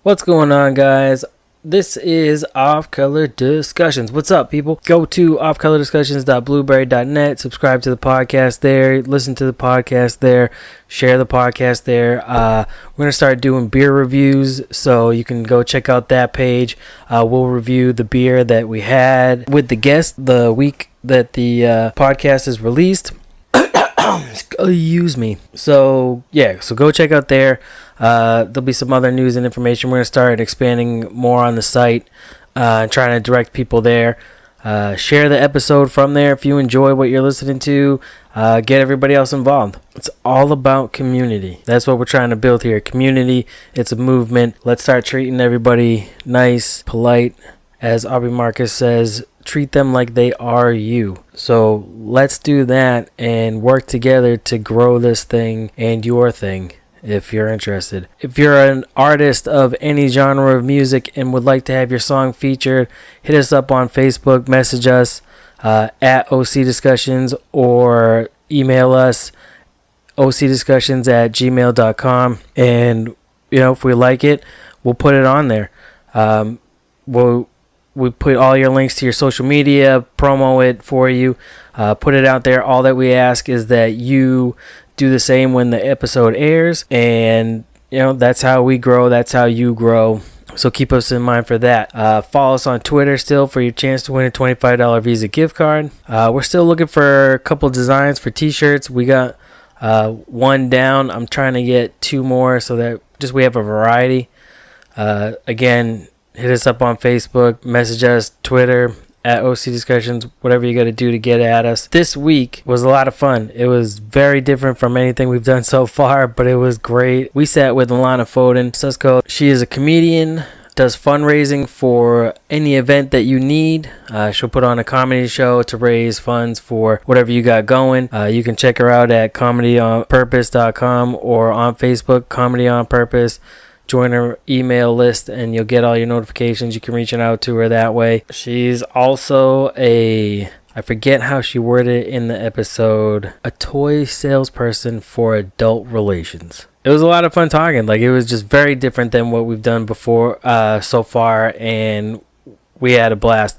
What's going on, guys? This is Off Color Discussions. What's up, people? Go to offcolordiscussions.blueberry.net. Subscribe to the podcast there. Listen to the podcast there. Share the podcast there. We're going to start doing beer reviews, so you can go check out that page. We'll review the beer that we had with the guest the week that the podcast is released. Use me. So go check out there. There'll be some other news and information. We're going to start expanding more on the site, trying to direct people there. Share the episode from there if you enjoy what you're listening to. Get everybody else involved. It's all about community. That's what we're trying to build here. Community. It's a movement. Let's start treating everybody nice, polite. As Aubrey Marcus says, treat them like they are you. So let's do that and work together to grow this thing and your thing if you're interested. If you're an artist of any genre of music and would like to have your song featured, hit us up on Facebook, message us at OC Discussions, or email us ocdiscussions@gmail.com. And if we like it, we'll put it on there. We put all your links to your social media, promo it for you, put it out there. All that we ask is that you do the same when the episode airs, and that's how we grow. That's how you grow. So keep us in mind for that. Follow us on Twitter still for your chance to win a $25 Visa gift card. We're still looking for a couple designs for t-shirts. We got one down. I'm trying to get two more so that we have a variety. Again, hit us up on Facebook, message us, Twitter, at OC Discussions, whatever you got to do to get at us. This week was a lot of fun. It was very different from anything we've done so far, but it was great. We sat with Alana Foden, Susko. She is a comedian, does fundraising for any event that you need. She'll put on a comedy show to raise funds for whatever you got going. You can check her out at comedyonpurpose.com or on Facebook, Comedy on Purpose. Join her email list and you'll get all your notifications. You can reach out to her that way. She's also I forget how she worded it in the episode, a toy salesperson for adult relations. It was a lot of fun talking. It was just very different than what we've done before so far, and we had a blast.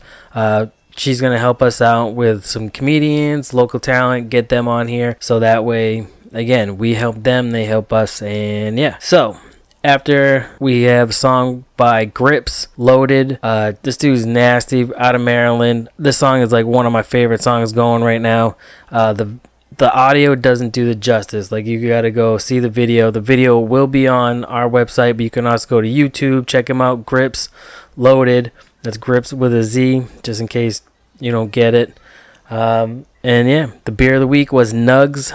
She's going to help us out with some comedians, local talent, get them on here. So that way, again, we help them, they help us, and yeah. So after we have a song by Grips, Loaded. This dude's nasty, out of Maryland. This song is one of my favorite songs going right now. The audio doesn't do the justice. You gotta go see the video. The video will be on our website, but you can also go to YouTube, check him out. Grips, Loaded. That's Grips with a Z, just in case you don't get it. And yeah, the beer of the week was Nugz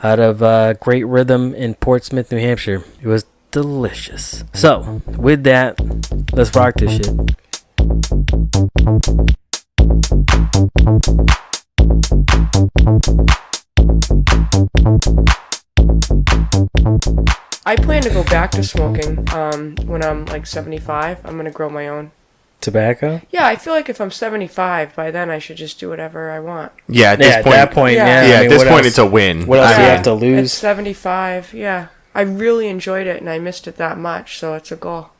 out of Great Rhythm in Portsmouth, New Hampshire. It was delicious. So with that, let's rock this shit. I plan to go back to smoking when I'm 75. I'm gonna grow my own tobacco. Yeah, I feel like if I'm 75 by then, I should just do whatever I want. Yeah, at this point, at this point it's a win. What else do you have to lose? At 75, yeah. I really enjoyed it, and I missed it that much, so it's a goal.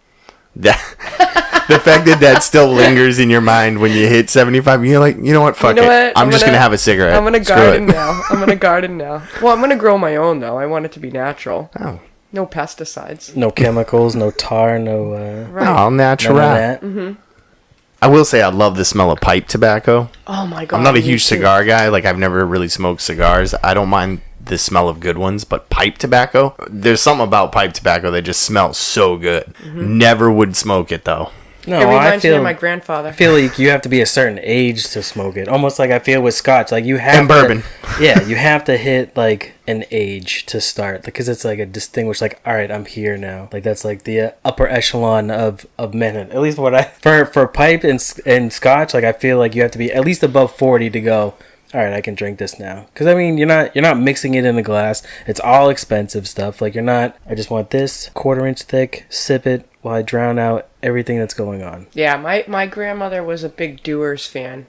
The fact that still lingers in your mind when you hit 75, you're like, you know what, fuck it. I'm just going to have a cigarette. I'm going to garden now. Well, I'm going to grow my own, though. I want it to be natural. Oh. No pesticides. No chemicals, no tar, no... right. All natural. Mm-hmm. I will say I love the smell of pipe tobacco. Oh, my God. I'm not a huge cigar guy. I've never really smoked cigars. I don't mind the smell of good ones, but pipe tobacco, there's something about pipe tobacco that just smells so good. Mm-hmm. Never would smoke it though. No, it reminds me of my grandfather. I feel like you have to be a certain age to smoke it. Almost like I feel with scotch, you have and bourbon. Yeah, you have to hit an age to start, because it's a distinguished. All right, I'm here now. That's the upper echelon of men. At least what for pipe and scotch, I feel like you have to be at least above 40 to go. All right, I can drink this now. Because, you're not mixing it in a glass. It's all expensive stuff. You're not, I just want this, 1/4 inch thick, sip it while I drown out everything that's going on. Yeah, my grandmother was a big Dewar's fan.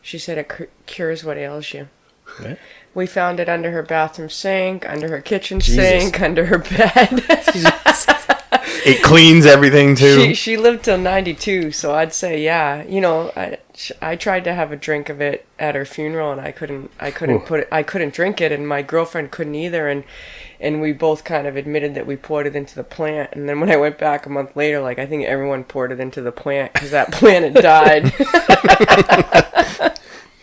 She said it cures what ails you. What? We found it under her bathroom sink, under her kitchen sink, under her bed. It cleans everything too. She lived till 92, so I'd say yeah. You know, I tried to have a drink of it at her funeral, and I couldn't drink it, and my girlfriend couldn't either, and we both kind of admitted that we poured it into the plant. And then when I went back a month later, like, I think everyone poured it into the plant because that plant had died.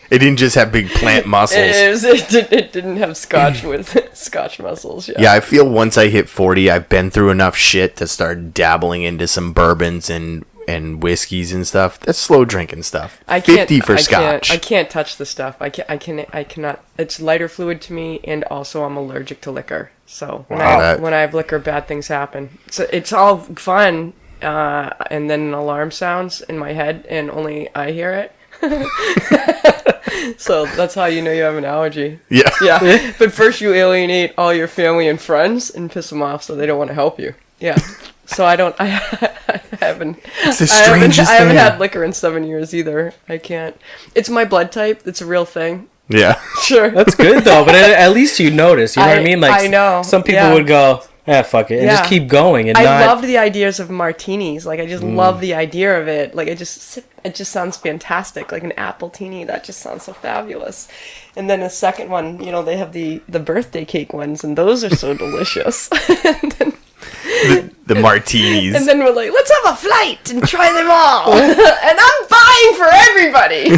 It didn't just have big plant muscles. It didn't have scotch with scotch muscles. Yeah. Yeah, I feel once I hit 40, I've been through enough shit to start dabbling into some bourbons and whiskeys and stuff. That's slow drinking stuff. 50 for scotch. I can't touch the stuff. I cannot. It's lighter fluid to me, and also I'm allergic to liquor. So when I have liquor, bad things happen. So it's all fun, and then an alarm sounds in my head, and only I hear it. So that's how you know you have an allergy. Yeah. Yeah. But first you alienate all your family and friends and piss them off so they don't want to help you. Yeah. So I haven't had liquor in 7 years either. I can't. It's my blood type. It's a real thing. Yeah. Sure. That's good though, but at least you notice. You know what I mean? Like, I know. Some people would go, fuck it, and just keep going. And I loved the ideas of martinis. Like, I just love the idea of it. Like, it just sounds fantastic. Like an apple teeny, that just sounds so fabulous. And then the second one, you know, they have the birthday cake ones, and those are so delicious. And then, the martinis. And then we're like, let's have a flight and try them all. And I'm buying for everybody.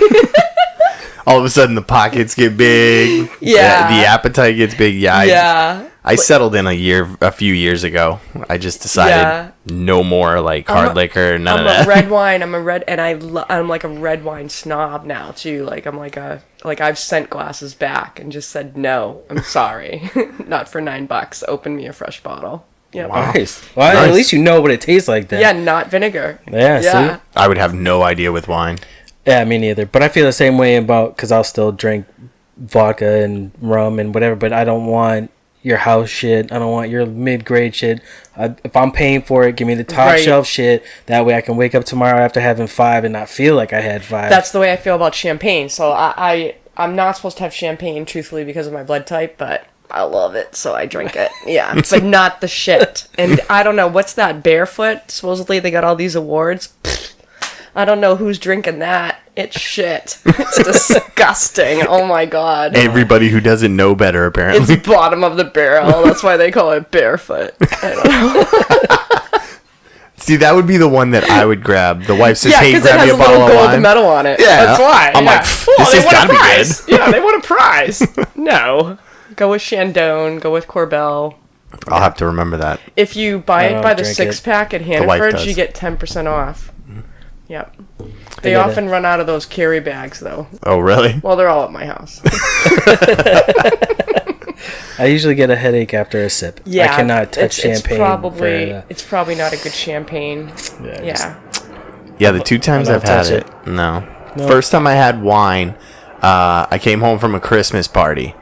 All of a sudden, the pockets get big. Yeah. The appetite gets big. Yeah. I settled in a few years ago. I just decided no more like hard liquor, none of that. I'm a red wine. I'm like a red wine snob now too. Like I've sent glasses back and just said no. I'm sorry, not for $9. Open me a fresh bottle. Yeah. Wow. Nice. Well, nice. At least you know what it tastes like then. Yeah, not vinegar. Yeah. See? I would have no idea with wine. Yeah, me neither. But I feel the same way because I'll still drink vodka and rum and whatever, but I don't want your house shit. I don't want your mid-grade shit. If I'm paying for it, give me the top shelf shit. That way I can wake up tomorrow after having 5 and not feel like I had 5. That's the way I feel about champagne. So I'm not supposed to have champagne, truthfully, because of my blood type, but I love it, so I drink it. Yeah, but not the shit. And I don't know, what's that, Barefoot? Supposedly they got all these awards. I don't know who's drinking that. It's shit. It's disgusting. Oh my god. Everybody who doesn't know better, apparently. It's bottom of the barrel. That's why they call it Barefoot. I don't know. See, that would be the one that I would grab. The wife says, "Hey, grab me a bottle of wine." Yeah, because it has a little gold medal on it. Yeah, that's why. I'm like, this has got to be good. Yeah, they want a prize. No, go with Chandon. Go with Corbel. I'll have to remember that. If you buy it by the 6-pack at Hannaford, you get 10% off. Yep. They often run out of those carry bags, though. Oh, really? Well, they're all at my house. I usually get a headache after a sip. Yeah, I cannot touch champagne. It's probably not a good champagne. Yeah, the 2 times I've had it. No. First time I had wine, I came home from a Christmas party.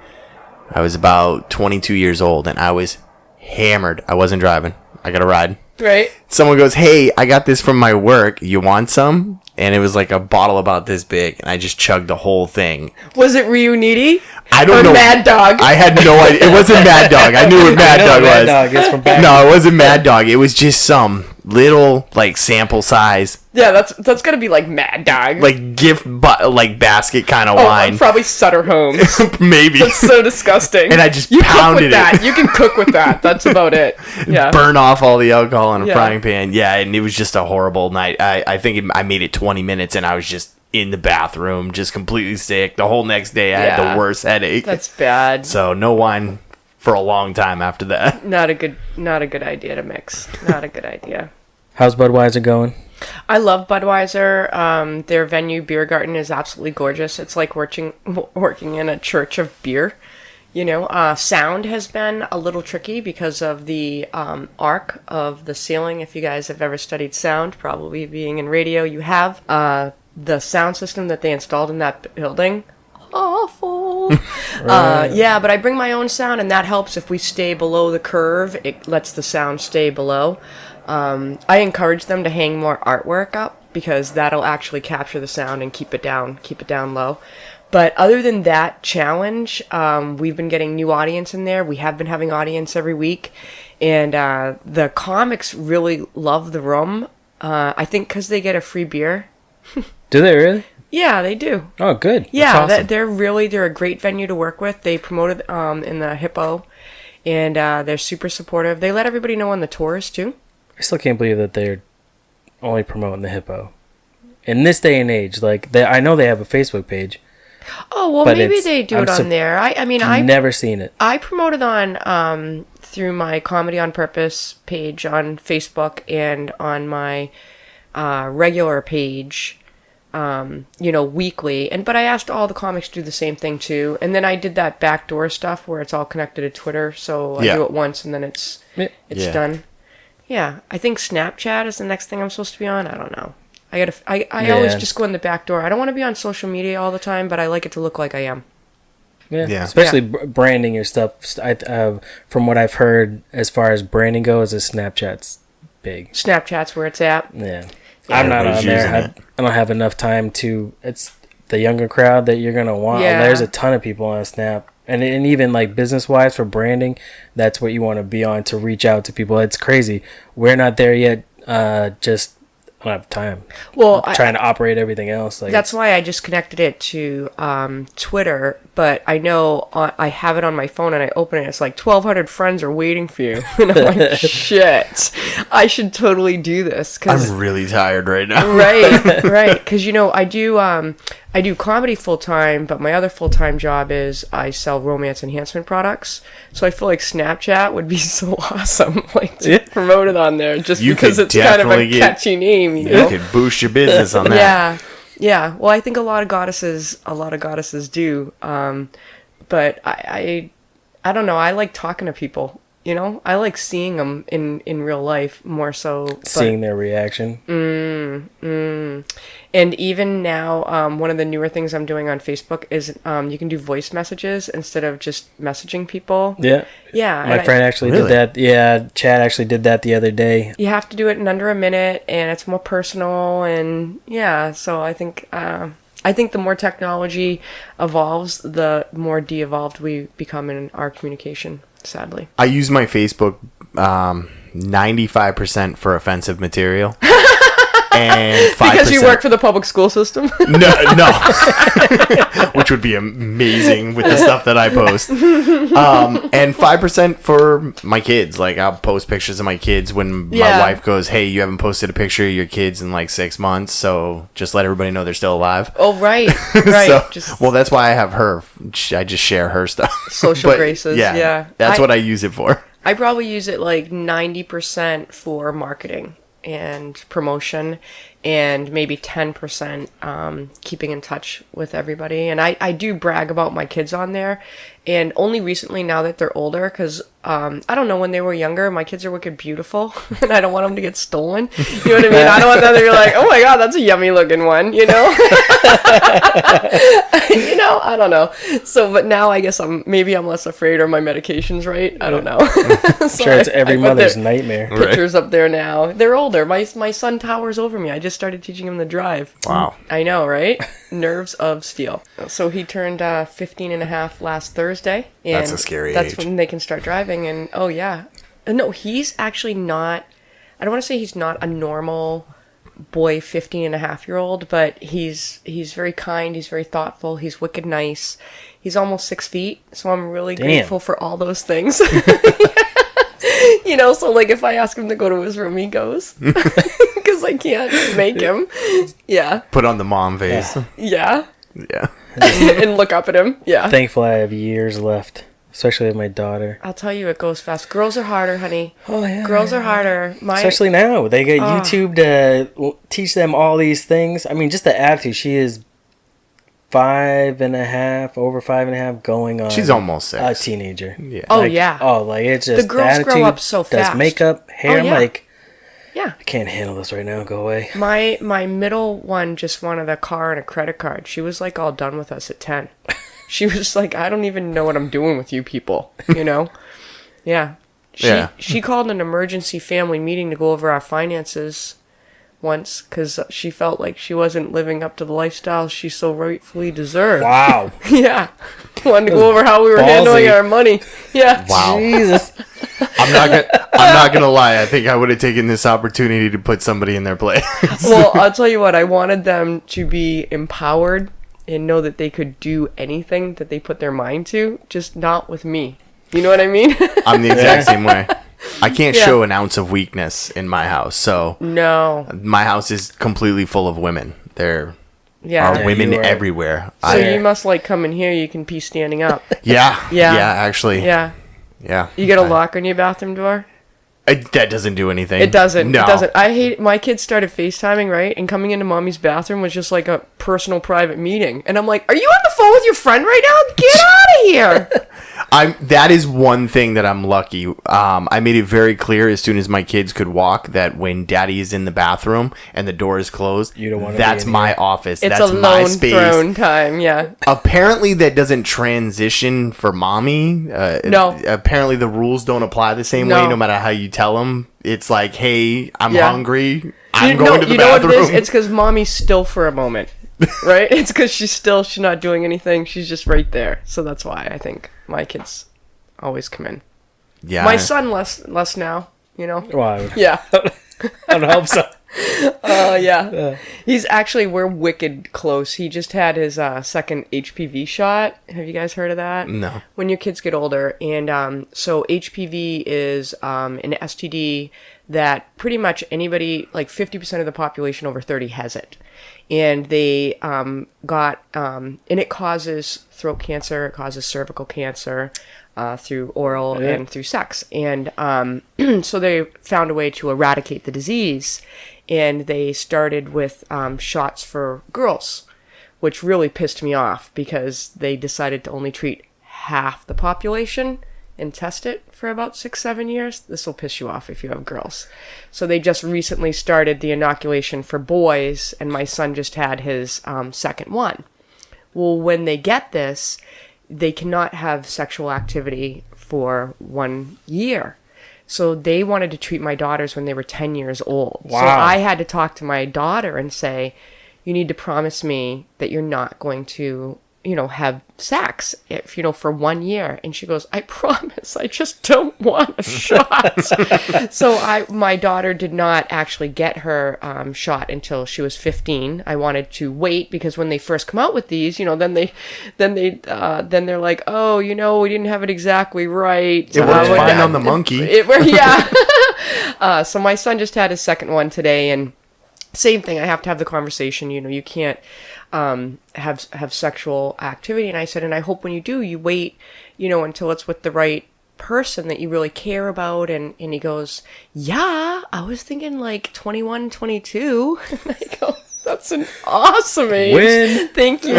I was about 22 years old, and I was hammered. I wasn't driving. I got a ride. Right. Someone goes, "Hey, I got this from my work. You want some?" And it was like a bottle about this big, and I just chugged the whole thing. Was it Riuniti? I don't know. Mad Dog? I had no idea. It wasn't Mad Dog. I knew what Mad Dog was. Mad Dog is from back. No, it wasn't Mad Dog. It was just some little like sample size. Yeah, that's gonna be like Mad Dog. Like like basket kind of wine. Probably Sutter Homes. Maybe. That's so disgusting. And I just pounded it. You can cook with that. That's about it. Yeah. Burn off all the alcohol in a frying pan. Yeah, and it was just a horrible night. I think I made it 20 minutes, and I was just in the bathroom, just completely sick. The whole next day, I had the worst headache. That's bad. So no wine for a long time after that. Not a good idea to mix. Not a good idea. How's Budweiser going? I love Budweiser. Their venue, Beer Garden, is absolutely gorgeous. It's like working in a church of beer. You know, sound has been a little tricky because of the arc of the ceiling. If you guys have ever studied sound, probably being in radio, you have. The sound system that they installed in that building, awful. Right. Yeah, but I bring my own sound, and that helps. If we stay below the curve, it lets the sound stay below. I encourage them to hang more artwork up because that'll actually capture the sound and keep it down low. But other than that challenge, we've been getting new audience in there. We have been having audience every week. And the comics really love the room. I think because they get a free beer. Do they really? Yeah, they do. Oh, good. Yeah, That's awesome. they're a great venue to work with. They promoted in the Hippo, and they're super supportive. They let everybody know on the tours too. I still can't believe that they're only promoting the Hippo. In this day and age, like I know they have a Facebook page. Oh, well, maybe they do it on there. I mean, I've never seen it. I promoted on through my Comedy on Purpose page on Facebook and on my regular page, weekly. But I asked all the comics to do the same thing too. And then I did that backdoor stuff where it's all connected to Twitter. So I do it once and then it's done. Yeah, I think Snapchat is the next thing I'm supposed to be on. I don't know. I always just go in the back door. I don't want to be on social media all the time, but I like it to look like I am. Yeah. Especially branding your stuff. From what I've heard, as far as branding goes, is Snapchat's big. Snapchat's where it's at. Yeah. I'm not on there. I don't have enough time to. It's the younger crowd that you're gonna want. Yeah. There's a ton of people on Snap, and even like business wise for branding, that's what you want to be on to reach out to people. It's crazy. We're not there yet. Just I don't have time. Well, trying to operate everything else. Like that's why I just connected it to Twitter. But I know I have it on my phone, and I open it. It's like 1,200 friends are waiting for you, and I'm like, shit, I should totally do this. I'm really tired right now. Right. Because I do comedy full time, but my other full time job is I sell romance enhancement products. So I feel like Snapchat would be so awesome, like to promote it on there, just because it's kind of a catchy name. You could boost your business on that. Yeah. Well, I think a lot of goddesses do. But I don't know. I like talking to people. I like seeing them in real life more so. Seeing their reaction. And even now, one of the newer things I'm doing on Facebook is you can do voice messages instead of just messaging people. Yeah. Yeah. My friend actually did that. Yeah, Chad actually did that the other day. You have to do it in under a minute, and it's more personal, and so I think the more technology evolves, the more de-evolved we become in our communication, sadly. I use my Facebook 95% for offensive material. And 5%. Because you work for the public school system? No. Which would be amazing with the stuff that I post. And 5% for my kids. Like, I'll post pictures of my kids when my wife goes, hey, you haven't posted a picture of your kids in like 6 months, so just let everybody know they're still alive. Oh, right. Well, that's why I have her. I just share her stuff. Social graces. Yeah. That's what I use it for. I probably use it like 90% for marketing and promotion, and maybe 10% keeping in touch with everybody. And I do brag about my kids on there, and only recently, now that they're older, because I don't know, when they were younger, my kids are wicked beautiful, and I don't want them to get stolen. You know what I mean? I don't want them to be like, oh my god, that's a yummy looking one, I don't know. So, but now I guess I'm less afraid, or my medication's right. I don't know. I'm sure it's every mother's nightmare. Pictures up there now. They're older. My son towers over me. I just started teaching him to drive. Wow. I know, right? Nerves of steel. So he turned 15 and a half last Thursday. And that's a scary age. That's when they can start driving. And oh yeah. No, he's actually not, I don't want to say he's not a normal boy 15 and a half year old, but he's very kind, he's very thoughtful, he's wicked nice. He's almost 6 feet, so I'm really grateful for all those things. So like if I ask him to go to his room, he goes. Because I can't make him. Yeah. Put on the mom face. Yeah. Yeah. And look up at him. Yeah. Thankful I have years left. Especially with my daughter. I'll tell you, it goes fast. Girls are harder, honey. Oh, yeah. Girls are harder. Especially now. They get YouTube to teach them all these things. I mean, just the attitude. She is 5.5, over 5.5, going on. She's almost 6. A teenager. Yeah. Oh, yeah. Oh, like, it's just the girls attitude, grow up so fast. does makeup, hair. I'm like, yeah. I can't handle this right now. Go away. My middle one just wanted a car and a credit card. She was like all done with us at 10. She was like, I don't even know what I'm doing with you people, Yeah. She called an emergency family meeting to go over our finances once because she felt like she wasn't living up to the lifestyle she so rightfully deserved. Wow. Yeah. Wanted to go over how we were handling our money. Yeah. Wow. Jesus. I'm not gonna lie. I think I would have taken this opportunity to put somebody in their place. Well, I'll tell you what. I wanted them to be empowered and know that they could do anything that they put their mind to, just not with me. You know what I mean? I'm the exact same way. I can't show an ounce of weakness in my house, so No. my house is completely full of women. There Yeah. are women you are. everywhere. So you must like come in here. You can pee standing up. Yeah, Yeah. actually, Yeah. yeah. You get a lock on your bathroom door? That doesn't do anything. It doesn't. No. It doesn't. I hate. My kids started FaceTiming, right? And coming into mommy's bathroom was just like a personal private meeting. And I'm like, "Are you on the phone with your friend right now? Get out of here!" That is one thing that I'm lucky. I made it very clear as soon as my kids could walk that when daddy is in the bathroom and the door is closed, You don't wanna that's be in my here. office. It's That's a my lone space. throne time. Yeah. Apparently that doesn't transition for mommy. No. Apparently the rules don't apply the same No. way no matter how you tell them. It's like, hey, I'm Yeah. hungry. I'm You going to the know what bathroom. it is? It's because mommy's still for a moment, right? It's because she's not doing anything. She's just right there. So that's why I think my kids always come in. Yeah. My son less now. You know. Wow. Yeah. I don't hope so. Yeah. He's actually, we're wicked close. He just had his second HPV shot. Have you guys heard of that? No. When your kids get older. And so HPV is an STD that pretty much anybody, like 50% of the population over 30 has it. And they and it causes throat cancer, it causes cervical cancer through oral and through sex. And so they found a way to eradicate the disease. And they started with shots for girls, which really pissed me off because they decided to only treat half the population and test it for about 6-7 years. This will piss you off if you have girls. So they just recently started the inoculation for boys, and my son just had his second one. Well, when they get this, they cannot have sexual activity for 1 year. So they wanted to treat my daughters when they were 10 years old. Wow. So I had to talk to my daughter and say, you need to promise me that you're not going to, have sex if, for 1 year. And she goes, I promise, I just don't want a shot. So my daughter did not actually get her shot until she was 15. I wanted to wait because when they first come out with these, then they're like, oh, we didn't have it exactly right. It worked fine on the monkey. Yeah. So my son just had his second one today, and same thing. I have to have the conversation. You can't have sexual activity. And I said, and I hope when you do, you wait, until it's with the right person that you really care about. And he goes, yeah, I was thinking like 21, 22. And I go, that's an awesome age. Win. Thank you.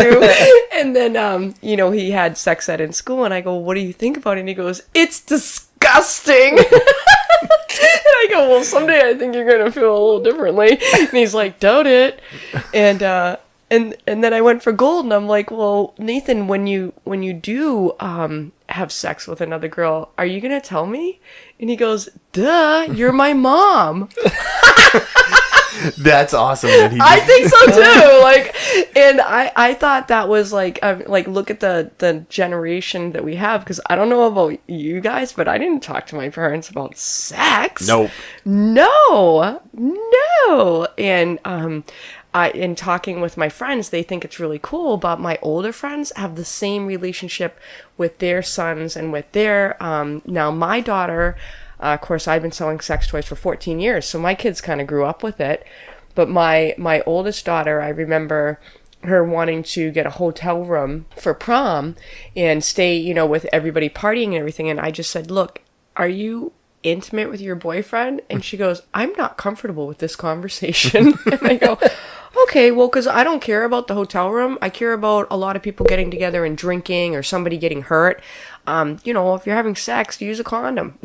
And then, he had sex ed in school, and I go, what do you think about it? And he goes, it's disgusting. And I go, well, someday I think you're going to feel a little differently. And he's like, doubt it. And then I went for gold, and I'm like, well, Nathan, when you do have sex with another girl, are you going to tell me? And he goes, duh, you're my mom. That's awesome. That he I think so too. And I thought that was look at the generation that we have, because I don't know about you guys, but I didn't talk to my parents about sex. Nope. No. And in talking with my friends, they think it's really cool, but my older friends have the same relationship with their sons and with their now my daughter. Of course, I've been selling sex toys for 14 years, so my kids kind of grew up with it. But my oldest daughter, I remember her wanting to get a hotel room for prom and stay, with everybody partying and everything. And I just said, look, are you intimate with your boyfriend? And she goes, I'm not comfortable with this conversation. And I go, okay, well, because I don't care about the hotel room. I care about a lot of people getting together and drinking or somebody getting hurt. If you're having sex, use a condom,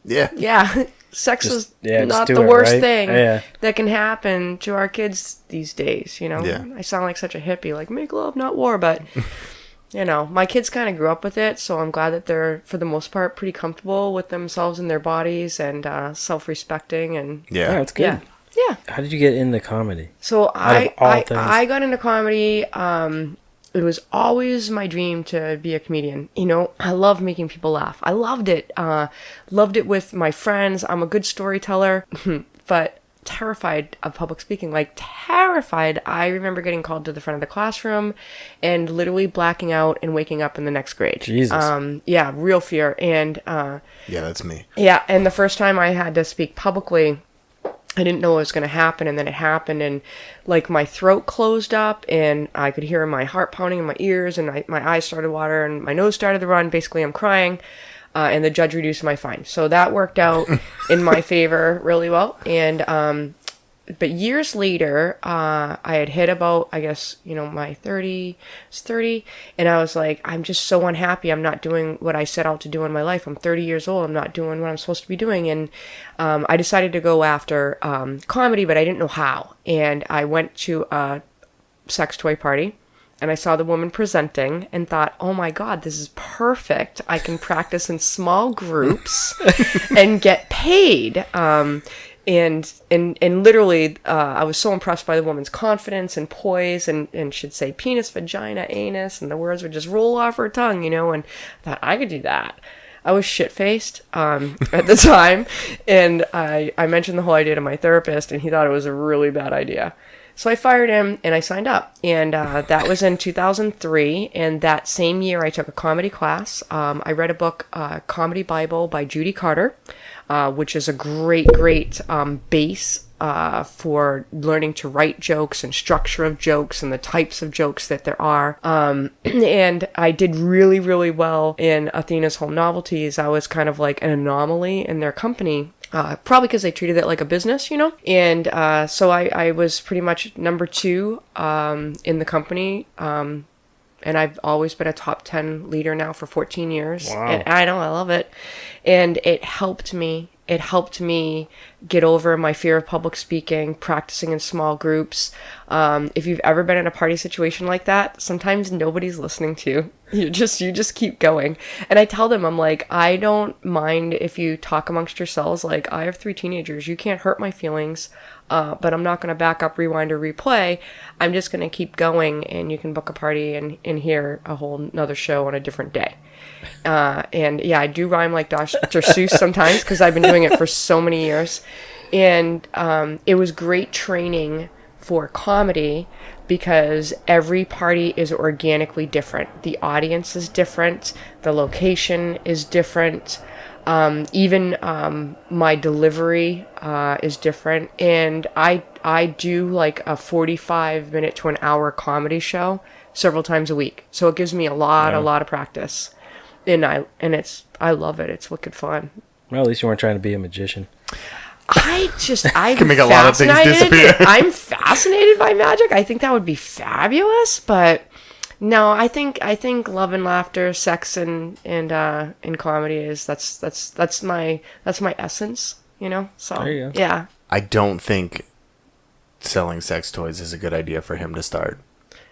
Yeah. Yeah. Sex is just not do the it, worst right? thing Yeah. that can happen to our kids these days, Yeah. I sound like such a hippie, like make love, not war, but my kids kind of grew up with it, so I'm glad that they're, for the most part, pretty comfortable with themselves and their bodies and self-respecting and Yeah. That's good. Yeah. How did you get into comedy? So Out of all things. I got into comedy. It was always my dream to be a comedian. You know, I love making people laugh. I loved it. Loved it with my friends. I'm a good storyteller, but terrified of public speaking, like terrified. I remember getting called to the front of the classroom and literally blacking out and waking up in the next grade. Jesus. Yeah, real fear. And Yeah, that's me. yeah, and the first time I had to speak publicly, I didn't know what was going to happen, and then it happened, and like my throat closed up, and I could hear my heart pounding in my ears, and my eyes started water, and my nose started to run. Basically, I'm crying, and the judge reduced my fine. So that worked out in my favor really well. And but years later, I had hit about, I guess, you know, my 30, and I was like, I'm just so unhappy. I'm not doing what I set out to do in my life. I'm 30 years old. I'm not doing what I'm supposed to be doing. And I decided to go after comedy, but I didn't know how. And I went to a sex toy party, and I saw the woman presenting and thought, oh my God, this is perfect. I can practice in small groups and get paid. And literally, I was so impressed by the woman's confidence and poise, and she'd say penis, vagina, anus, and the words would just roll off her tongue, you know, and I thought I could do that. I was shit-faced at the time, and I mentioned the whole idea to my therapist, and he thought it was a really bad idea. So I fired him, and I signed up, and that was in 2003, and that same year I took a comedy class. I read a book, Comedy Bible by Judy Carter, which is a great base for learning to write jokes and structure of jokes and the types of jokes that there are. And I did really, really well in Athena's Home Novelties. I was kind of like an anomaly in their company. Probably because they treated it like a business, you know? And so I was pretty much number 2 in the company. And I've always been a top 10 leader now for 14 years. Wow. And I know, I love it. And it helped me. It helped me get over my fear of public speaking, practicing in small groups. If you've ever been in a party situation like that, sometimes nobody's listening to you. You just keep going. And I tell them, I'm like, I don't mind if you talk amongst yourselves. Like, I have 3 teenagers. You can't hurt my feelings. But I'm not going to back up, rewind, or replay. I'm just going to keep going, and you can book a party and hear a whole nother show on a different day. And yeah, I do rhyme like Dr. Seuss sometimes because I've been doing it for so many years. And it was great training for comedy because every party is organically different. The audience is different. The location is different. Even my delivery is different. And I do like a 45-minute to an hour comedy show several times a week. So it gives me a lot of practice. And I love it. It's wicked fun. Well, at least you weren't trying to be a magician. I can make a lot of things disappear. I'm fascinated by magic. I think that would be fabulous, but no, I think love and laughter, sex and comedy is that's my essence, you know? So There you go. yeah. I don't think selling sex toys is a good idea for him to start.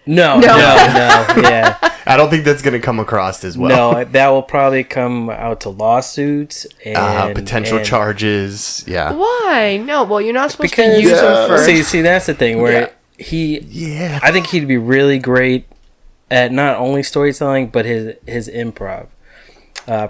No, yeah. I don't think that's going to come across as well. No, that will probably come out to lawsuits and potential charges. Yeah. Why? No, well, you're not supposed Because to use them first. see, that's the thing where Yeah. I think he'd be really great at not only storytelling but his improv.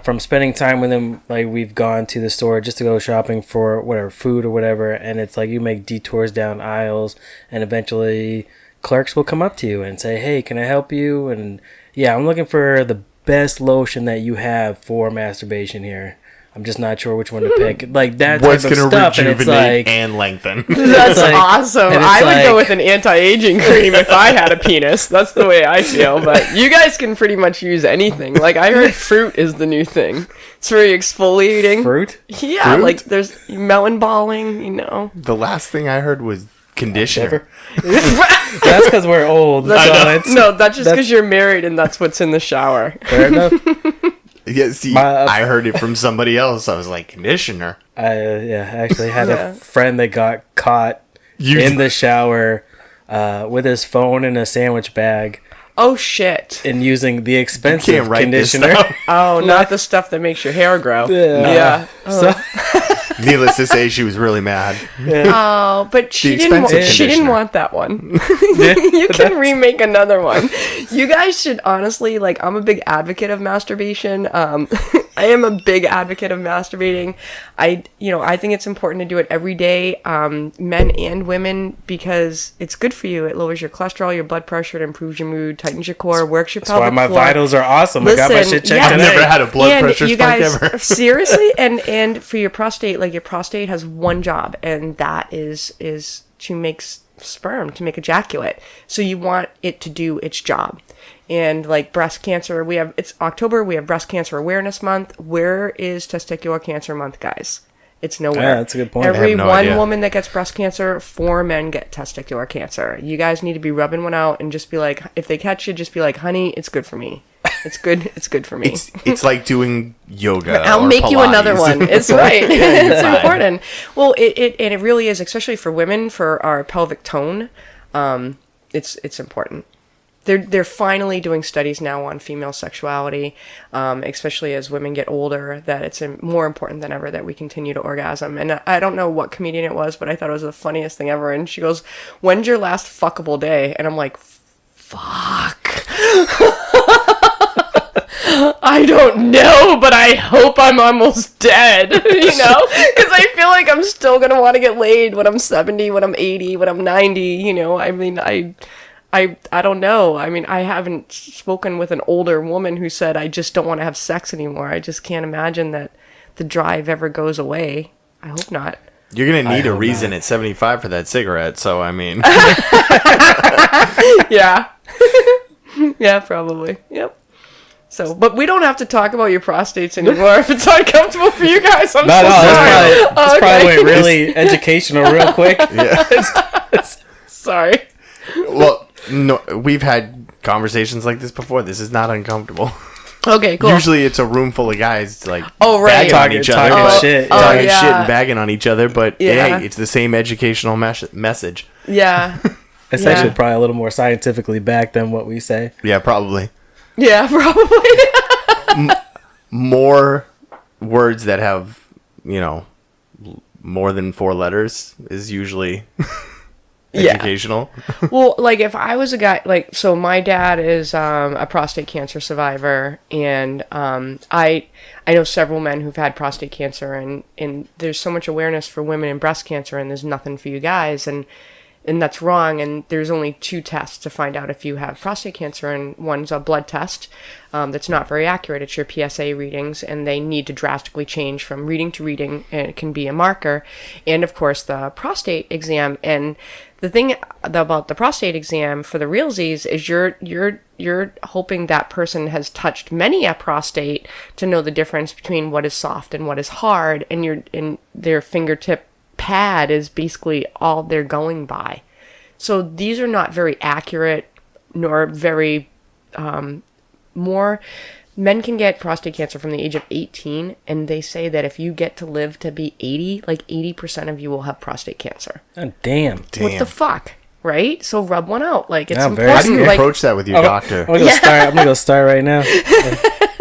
From spending time with him, like we've gone to the store just to go shopping for whatever food or whatever, and it's like you make detours down aisles, and eventually clerks will come up to you and say, "Hey, can I help you?" And yeah, I'm looking for the best lotion that you have for masturbation here. I'm just not sure which one to pick. Like that What's type of gonna stuff, and it's rejuvenate like and lengthen? That's like- awesome. and it's I would go like- with an anti-aging cream if I had a penis. That's the way I feel. But you guys can pretty much use anything. Like I heard fruit is the new thing. It's very exfoliating. fruit. Yeah, Fruit? like there's melon balling, you know. The last thing I heard was conditioner. That's because we're old. So it's, No, that's just because you're married and that's what's in the shower. fair enough. Yeah, see, I heard it from somebody else. I was like, conditioner? I actually had a friend that got caught in the shower with his phone in a sandwich bag Oh shit. and using the You expensive can't write this conditioner. stuff. Oh, not the stuff that makes your hair grow. Yeah. Yeah. So, Needless to say, she was really mad. Oh, but she didn't want that one. You can remake another one. You guys should honestly, like, I'm a big advocate of masturbation. I am a big advocate of masturbating. I think it's important to do it every day, men and women, because it's good for you. It lowers your cholesterol, your blood pressure, it improves your mood, tightens your core, works your pelvic floor. That's why my vitals are awesome. I got my shit checked I've today. never had a blood pressure you spike guys, ever. Seriously, and for your prostate, like, your prostate has one job, and that is to make sperm, to make ejaculate. So you want it to do its job. And like breast cancer, it's October, we have Breast Cancer Awareness Month. Where is Testicular Cancer Month, guys? It's nowhere. Yeah, that's a good point. Every no one idea. woman that gets breast cancer, 4 men get testicular cancer. You guys need to be rubbing one out and just be like, if they catch you, just be like, honey, it's good for me. It's good. It's good for me. It's like doing yoga. I'll or make Pilates. you another one. It's right. It's important. Well, it really is, especially for women, for our pelvic tone. It's important. They're finally doing studies now on female sexuality, especially as women get older, that it's more important than ever that we continue to orgasm. And I don't know what comedian it was, but I thought it was the funniest thing ever. And she goes, "When's your last fuckable day?" And I'm like, fuck. I don't know, but I hope I'm almost dead, Because I feel like I'm still going to want to get laid when I'm 70, when I'm 80, when I'm 90, I mean, I don't know. I mean, I haven't spoken with an older woman who said, I just don't want to have sex anymore. I just can't imagine that the drive ever goes away. I hope not. You're going to need a reason at 75 for that cigarette, so I mean. Yeah. Yeah, probably. Yep. So, but we don't have to talk about your prostates anymore if it's uncomfortable for you guys. I'm so sorry. That's probably went really educational real quick. Yeah. Sorry. Well, no, we've had conversations like this before. This is not uncomfortable. Okay, cool. Usually it's a room full of guys like right. bagging on each other, talking shit. talking yeah. shit and bagging on each other. But Yeah. hey, it's the same educational message. Yeah. It's actually probably a little more scientifically backed than what we say. Yeah, probably. Yeah, probably. More words that have, more than 4 letters is usually educational. Well, like, if I was a guy, like, so my dad is a prostate cancer survivor, and I know several men who've had prostate cancer, and there's so much awareness for women in breast cancer, and there's nothing for you guys, and that's wrong. And there's only 2 tests to find out if you have prostate cancer, and one's a blood test that's not very accurate. It's your PSA readings, and they need to drastically change from reading to reading, and it can be a marker. And of course, the prostate exam. And the thing about the prostate exam for the realsies is you're hoping that person has touched many a prostate to know the difference between what is soft and what is hard, and their fingertip pad is basically all they're going by. So these are not very accurate, nor very more. Men can get prostate cancer from the age of 18, and they say that if you get to live to be 80, like 80% of you will have prostate cancer. Oh, damn. What the fuck? Right? So rub one out. Like, it's Yeah, important. How do you like, approach that with your doctor? I'm gonna go start right now.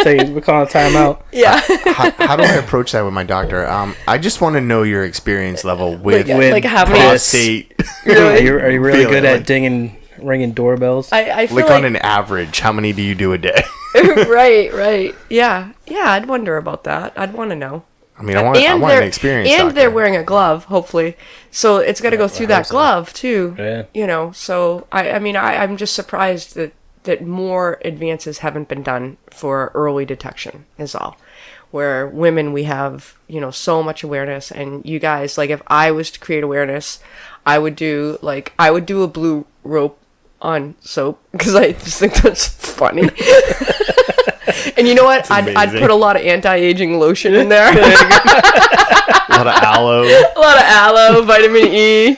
We're calling time out. Yeah. How do I approach that with my doctor? I just want to know your experience level with like how many prostate. Really? Are you really good at Feeling ringing doorbells? I feel like on an average, how many do you do a day? right. Yeah. I'd wonder about that. I'd want to know. I mean, I want an experience. And doctor. they're wearing a glove, hopefully. So it's got to go through that glove too. Yeah. So I'm just surprised that more advances haven't been done for early detection is all. Where women, we have, so much awareness, and you guys, like, if I was to create awareness, I would do a blue rope on soap, because I just think that's funny. And you know what? I'd put a lot of anti-aging lotion in there. A lot of aloe. A lot of aloe, vitamin E.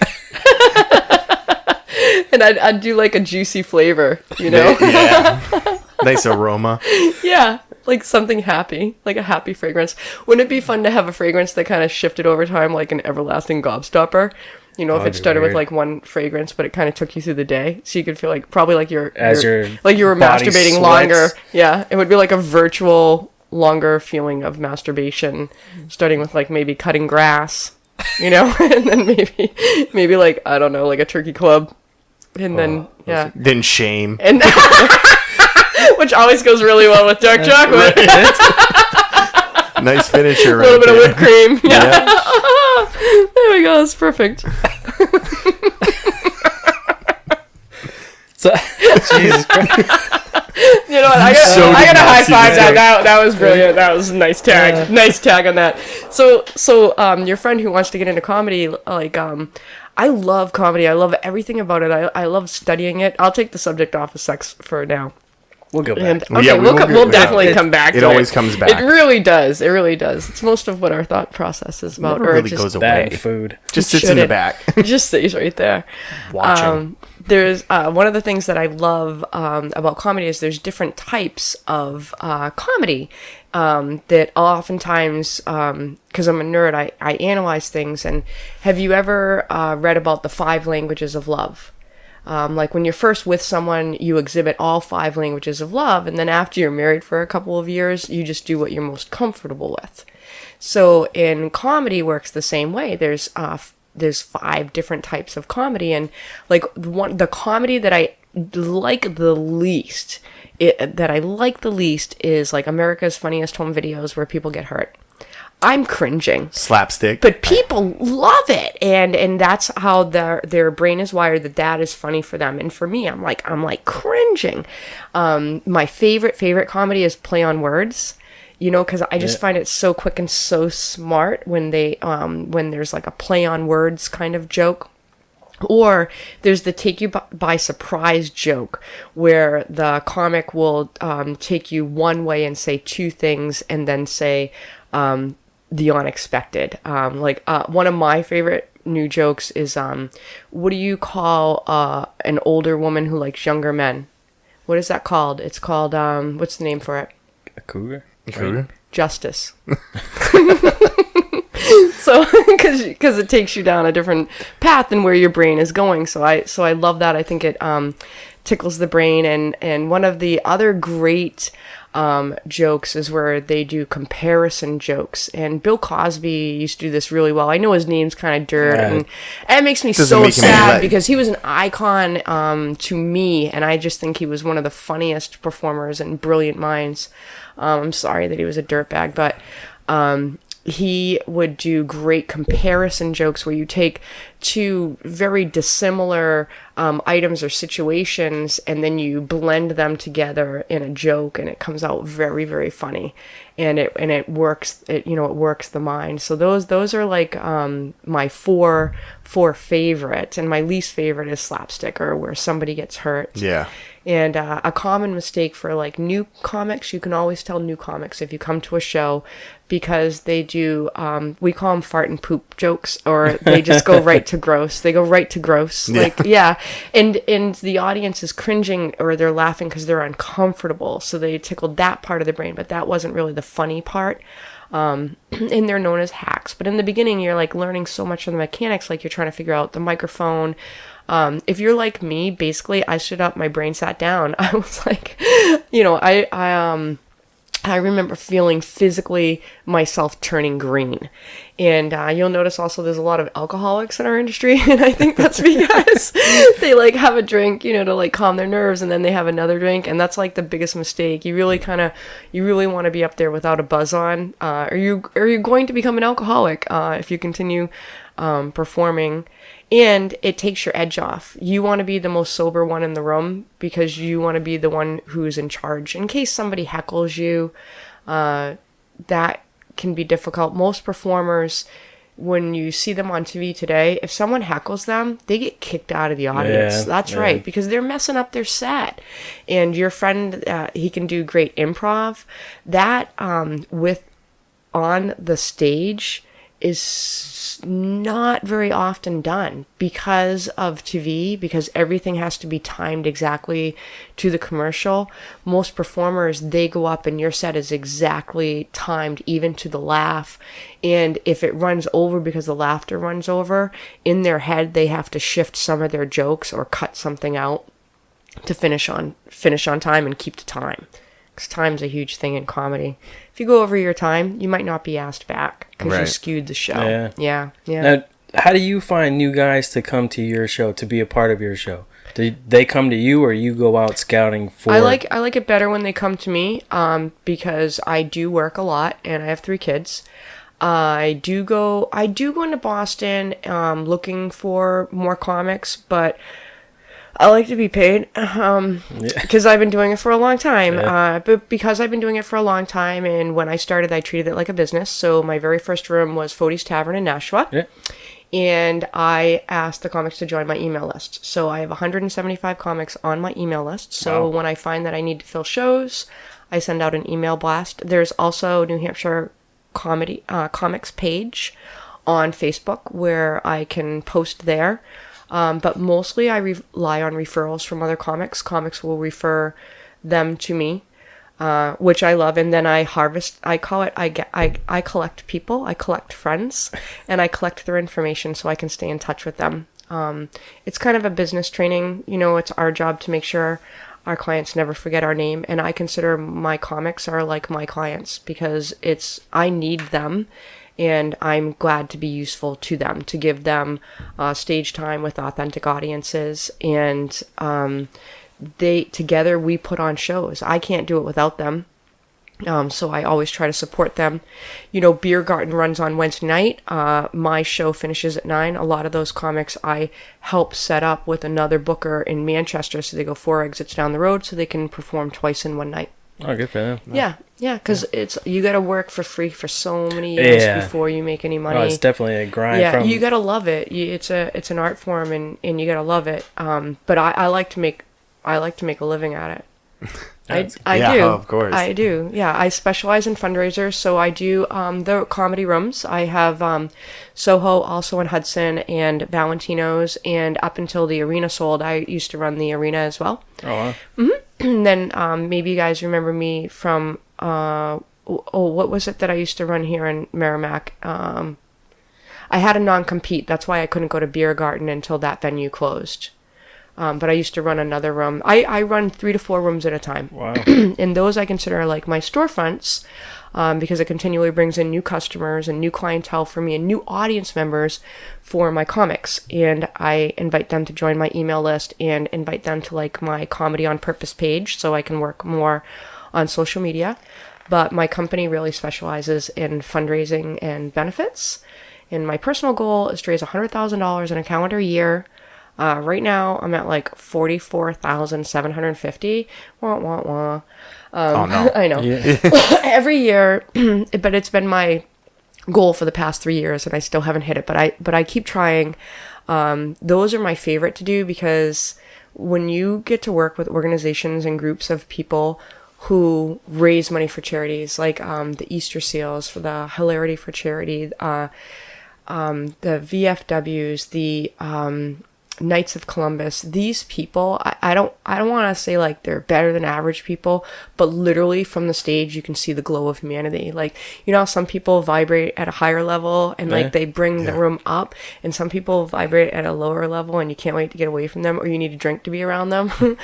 And I'd do like a juicy flavor, Yeah. Nice aroma. Yeah, like something happy, like a happy fragrance. Wouldn't it be fun to have a fragrance that kind of shifted over time, like an everlasting gobstopper? If it started with like one fragrance, but it kind of took you through the day, so you could feel like probably like you were masturbating longer. Yeah, it would be like a virtual longer feeling of masturbation, starting with like maybe cutting grass, you know, and then maybe like, I don't know, like a turkey club, and then then shame, and which always goes really well with dark chocolate. Nice finisher, right? A little bit there. of whipped cream. Yeah. There we go. It's perfect. So, Jesus Christ. You know what? I got to high five that. That was brilliant. That was a nice tag. Nice tag on that. So, your friend who wants to get into comedy, like, I love comedy. I love everything about it. I love studying it. I'll take the subject off of sex for now. We'll go back. We'll definitely come back to it. It always comes back. It really does. It really does. It's most of what our thought process is about. Never really goes away. Bad food. Just sits in the back. Just stays right there. Watching. There's one of the things that I love about comedy is there's different types of comedy that oftentimes, because I'm a nerd, I analyze things. And have you ever read about the 5 languages of love? Like when you're first with someone, you exhibit all 5 languages of love. And then after you're married for a couple of years, you just do what you're most comfortable with. So in comedy works the same way. There's 5 different types of comedy. And like the comedy that I like the least, is like America's Funniest Home Videos where people get hurt. I'm cringing. Slapstick. But people love it. And that's how their brain is wired, that is funny for them. And for me, I'm like cringing. My favorite comedy is play on words. You know, because I just find it so quick and so smart when when there's like a play on words kind of joke. Or there's the take you by surprise joke where the comic will take you one way and say 2 things and then say the unexpected. One of my favorite new jokes is what do you call an older woman who likes younger men? What is that called? It's called what's the name for it? A cougar? Justice. So because it takes you down a different path than where your brain is going. So I love that. I think it tickles the brain. And one of the other great jokes is where they do comparison jokes. And Bill Cosby used to do this really well. I know his name's kind of dirt, and it makes me so sad because he was an icon to me, and I just think he was one of the funniest performers and brilliant minds. I'm sorry that he was a dirtbag, but he would do great comparison jokes where you take 2 very dissimilar items or situations and then you blend them together in a joke, and it comes out very, very funny, and it works. It works the mind. So those are like my four favorite, and my least favorite is slapstick, or where somebody gets hurt. Yeah. And a common mistake for like new comics, you can always tell new comics if you come to a show, because they do, we call them fart and poop jokes, or they just go right to gross. They go right to gross. Yeah. Like, yeah. And the audience is cringing or they're laughing because they're uncomfortable. So they tickled that part of the brain, but that wasn't really the funny part. And they're known as hacks. But in the beginning, you're like learning so much of the mechanics, like you're trying to figure out the microphone. If you're like me, basically, I stood up, my brain sat down. I was like, I remember feeling physically myself turning green. And you'll notice also there's a lot of alcoholics in our industry. And I think that's because they like have a drink, to like calm their nerves. And then they have another drink. And that's like the biggest mistake. You really want to be up there without a buzz on. Are you going to become an alcoholic if you continue performing? And it takes your edge off. You want to be the most sober one in the room because you want to be the one who's in charge. In case somebody heckles you, that can be difficult. Most performers, when you see them on TV today, if someone heckles them, they get kicked out of the audience. That's right, because they're messing up their set. And your friend, he can do great improv. That with on the stage is not very often done because of TV, because everything has to be timed exactly to the commercial. Most performers, they go up and your set is exactly timed even to the laugh. And if it runs over because the laughter runs over, in their head they have to shift some of their jokes or cut something out to finish on time and keep the time. 'cause time's a huge thing in comedy. If you go over your time, you might not be asked back because you skewed the show. Yeah. Now, how do you find new guys to come to your show, to be a part of your show? Do they come to you, or you go out scouting for? I like it better when they come to me, because I do work a lot and I have 3 kids. I do go into Boston, looking for more comics, but I like to be paid, because I've been doing it for a long time. But because I've been doing it for a long time, and when I started, I treated it like a business. So my very first room was Foden's Tavern in Nashua. Yeah. And I asked the comics to join my email list. So I have 175 comics on my email list. So when I find that I need to fill shows, I send out an email blast. There's also New Hampshire comics page on Facebook where I can post there. But mostly I rely on referrals from other comics. Comics will refer them to me, which I love. And then I collect people, I collect friends, and I collect their information so I can stay in touch with them. It's kind of a business training. It's our job to make sure our clients never forget our name. And I consider my comics are like my clients because I need them. And I'm glad to be useful to them, to give them stage time with authentic audiences. And together we put on shows. I can't do it without them. So I always try to support them. Beer Garden runs on Wednesday night. My show finishes at 9. A lot of those comics I help set up with another booker in Manchester. So they go 4 exits down the road so they can perform twice in one night. Oh, good for them. Yeah, because you got to work for free for so many years before you make any money. Oh, it's definitely a grind. Yeah, you got to love it. It's an art form, and you got to love it. But I like to make a living at it. I do. Of course. I do. Yeah, I specialize in fundraisers, so I do the comedy rooms. I have Soho, also in Hudson, and Valentino's, and up until the arena sold, I used to run the arena as well. Oh, wow. Mm-hmm. And then maybe you guys remember me from what was it that I used to run here in Merrimack? I had a non-compete. That's why I couldn't go to Beer Garden until that venue closed. But I used to run another room. I run 3 to 4 rooms at a time. Wow. And those I consider like my storefronts, because it continually brings in new customers and new clientele for me and new audience members for my comics. And I invite them to join my email list and invite them to like my Comedy on Purpose page so I can work more on social media. But my company really specializes in fundraising and benefits. And my personal goal is to raise $100,000 in a calendar year. Right now, I'm at like 44,750. Wah, wah, wah. Oh, no. I know. Yeah. Every year, but it's been my goal for the past 3 years, and I still haven't hit it. But I keep trying. Those are my favorite to do because when you get to work with organizations and groups of people who raise money for charities, like the Easter Seals for the Hilarity for Charity, the VFWs, the Knights of Columbus, these people, I don't want to say like they're better than average people, but literally from the stage you can see the glow of humanity. Like, how some people vibrate at a higher level and like they bring the room up, and some people vibrate at a lower level and you can't wait to get away from them, or you need a drink to be around them.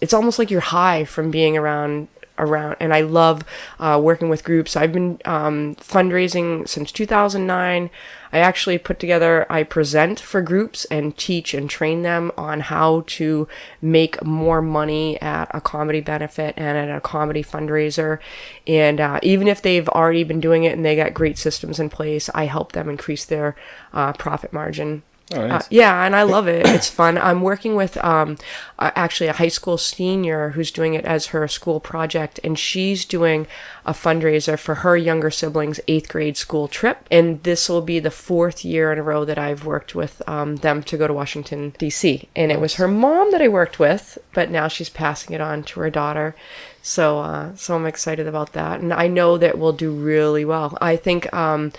It's almost like you're high from being around, and I love working with groups. I've been fundraising since 2009. I present for groups and teach and train them on how to make more money at a comedy benefit and at a comedy fundraiser. And even if they've already been doing it and they got great systems in place, I help them increase their profit margin. Oh, nice. Yeah, and I love it. It's fun. I'm working with actually a high school senior who's doing it as her school project, and she's doing a fundraiser for her younger siblings' 8th grade school trip. And this will be the 4th year in a row that I've worked with them to go to Washington, D.C. And it was her mom that I worked with, but now she's passing it on to her daughter. So I'm excited about that, and I know that we'll do really well. I think the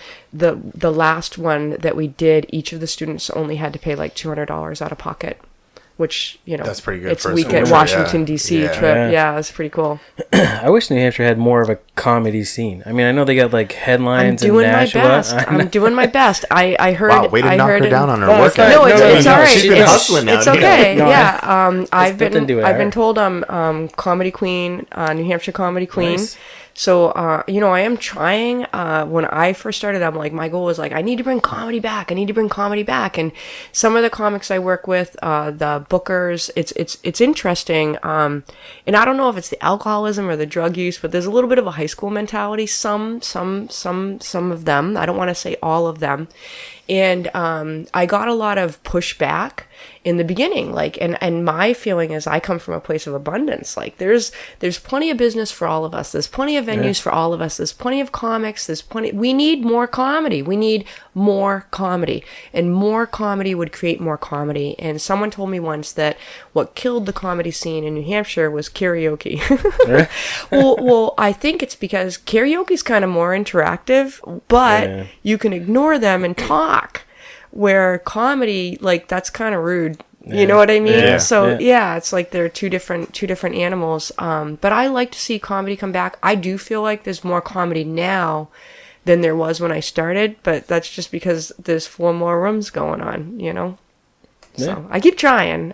last one that we did, each of the students only had to pay like $200 out of pocket, which, you know, that's pretty good. It's for a a weekend school Washington, trip, D.C. yeah. trip. Yeah, it's pretty cool. I wish New Hampshire had more of a comedy scene. I mean, I know they got like headlines I'm doing in my Nashua. best. I'm doing my best. I heard. Wow, way to I knock heard her down on her No, it's workout. No, it's No, all right. She's been It's, hustling out it's here. okay. No, Yeah. nothing I've been to do with I've her. been told I'm comedy queen, New Hampshire comedy queen. Nice. So you know, I am trying. When I first started, I'm like, my goal was like, I need to bring comedy back. I need to bring comedy back. And some of the comics I work with, the bookers, it's interesting. And I don't know if it's the alcoholism or the drug use, but there's a little bit of a high school mentality. Some of them. I don't want to say all of them. And I got a lot of pushback in the beginning, like, and my feeling is I come from a place of abundance. Like, there's plenty of business for all of us. There's plenty of venues for all of us. There's plenty of comics. We need more comedy. We need more comedy, and more comedy would create more comedy. And someone told me once that what killed the comedy scene in New Hampshire was karaoke. Well, I think it's because karaoke's kind of more interactive, but you can ignore them and talk. Where comedy, like, that's kind of rude. You know what I mean? Yeah. So yeah, it's like they're two different animals. But I like to see comedy come back. I do feel like there's more comedy now than there was when I started, but that's just because there's 4 more rooms going on, you know? So I keep trying.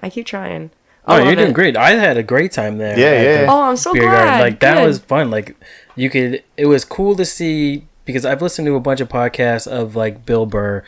Oh, you're doing great. I had a great time there. Yeah. Oh, I'm so Beer glad. garden. Like, that Good. was fun. Like, it was cool to see, because I've listened to a bunch of podcasts of like Bill Burr,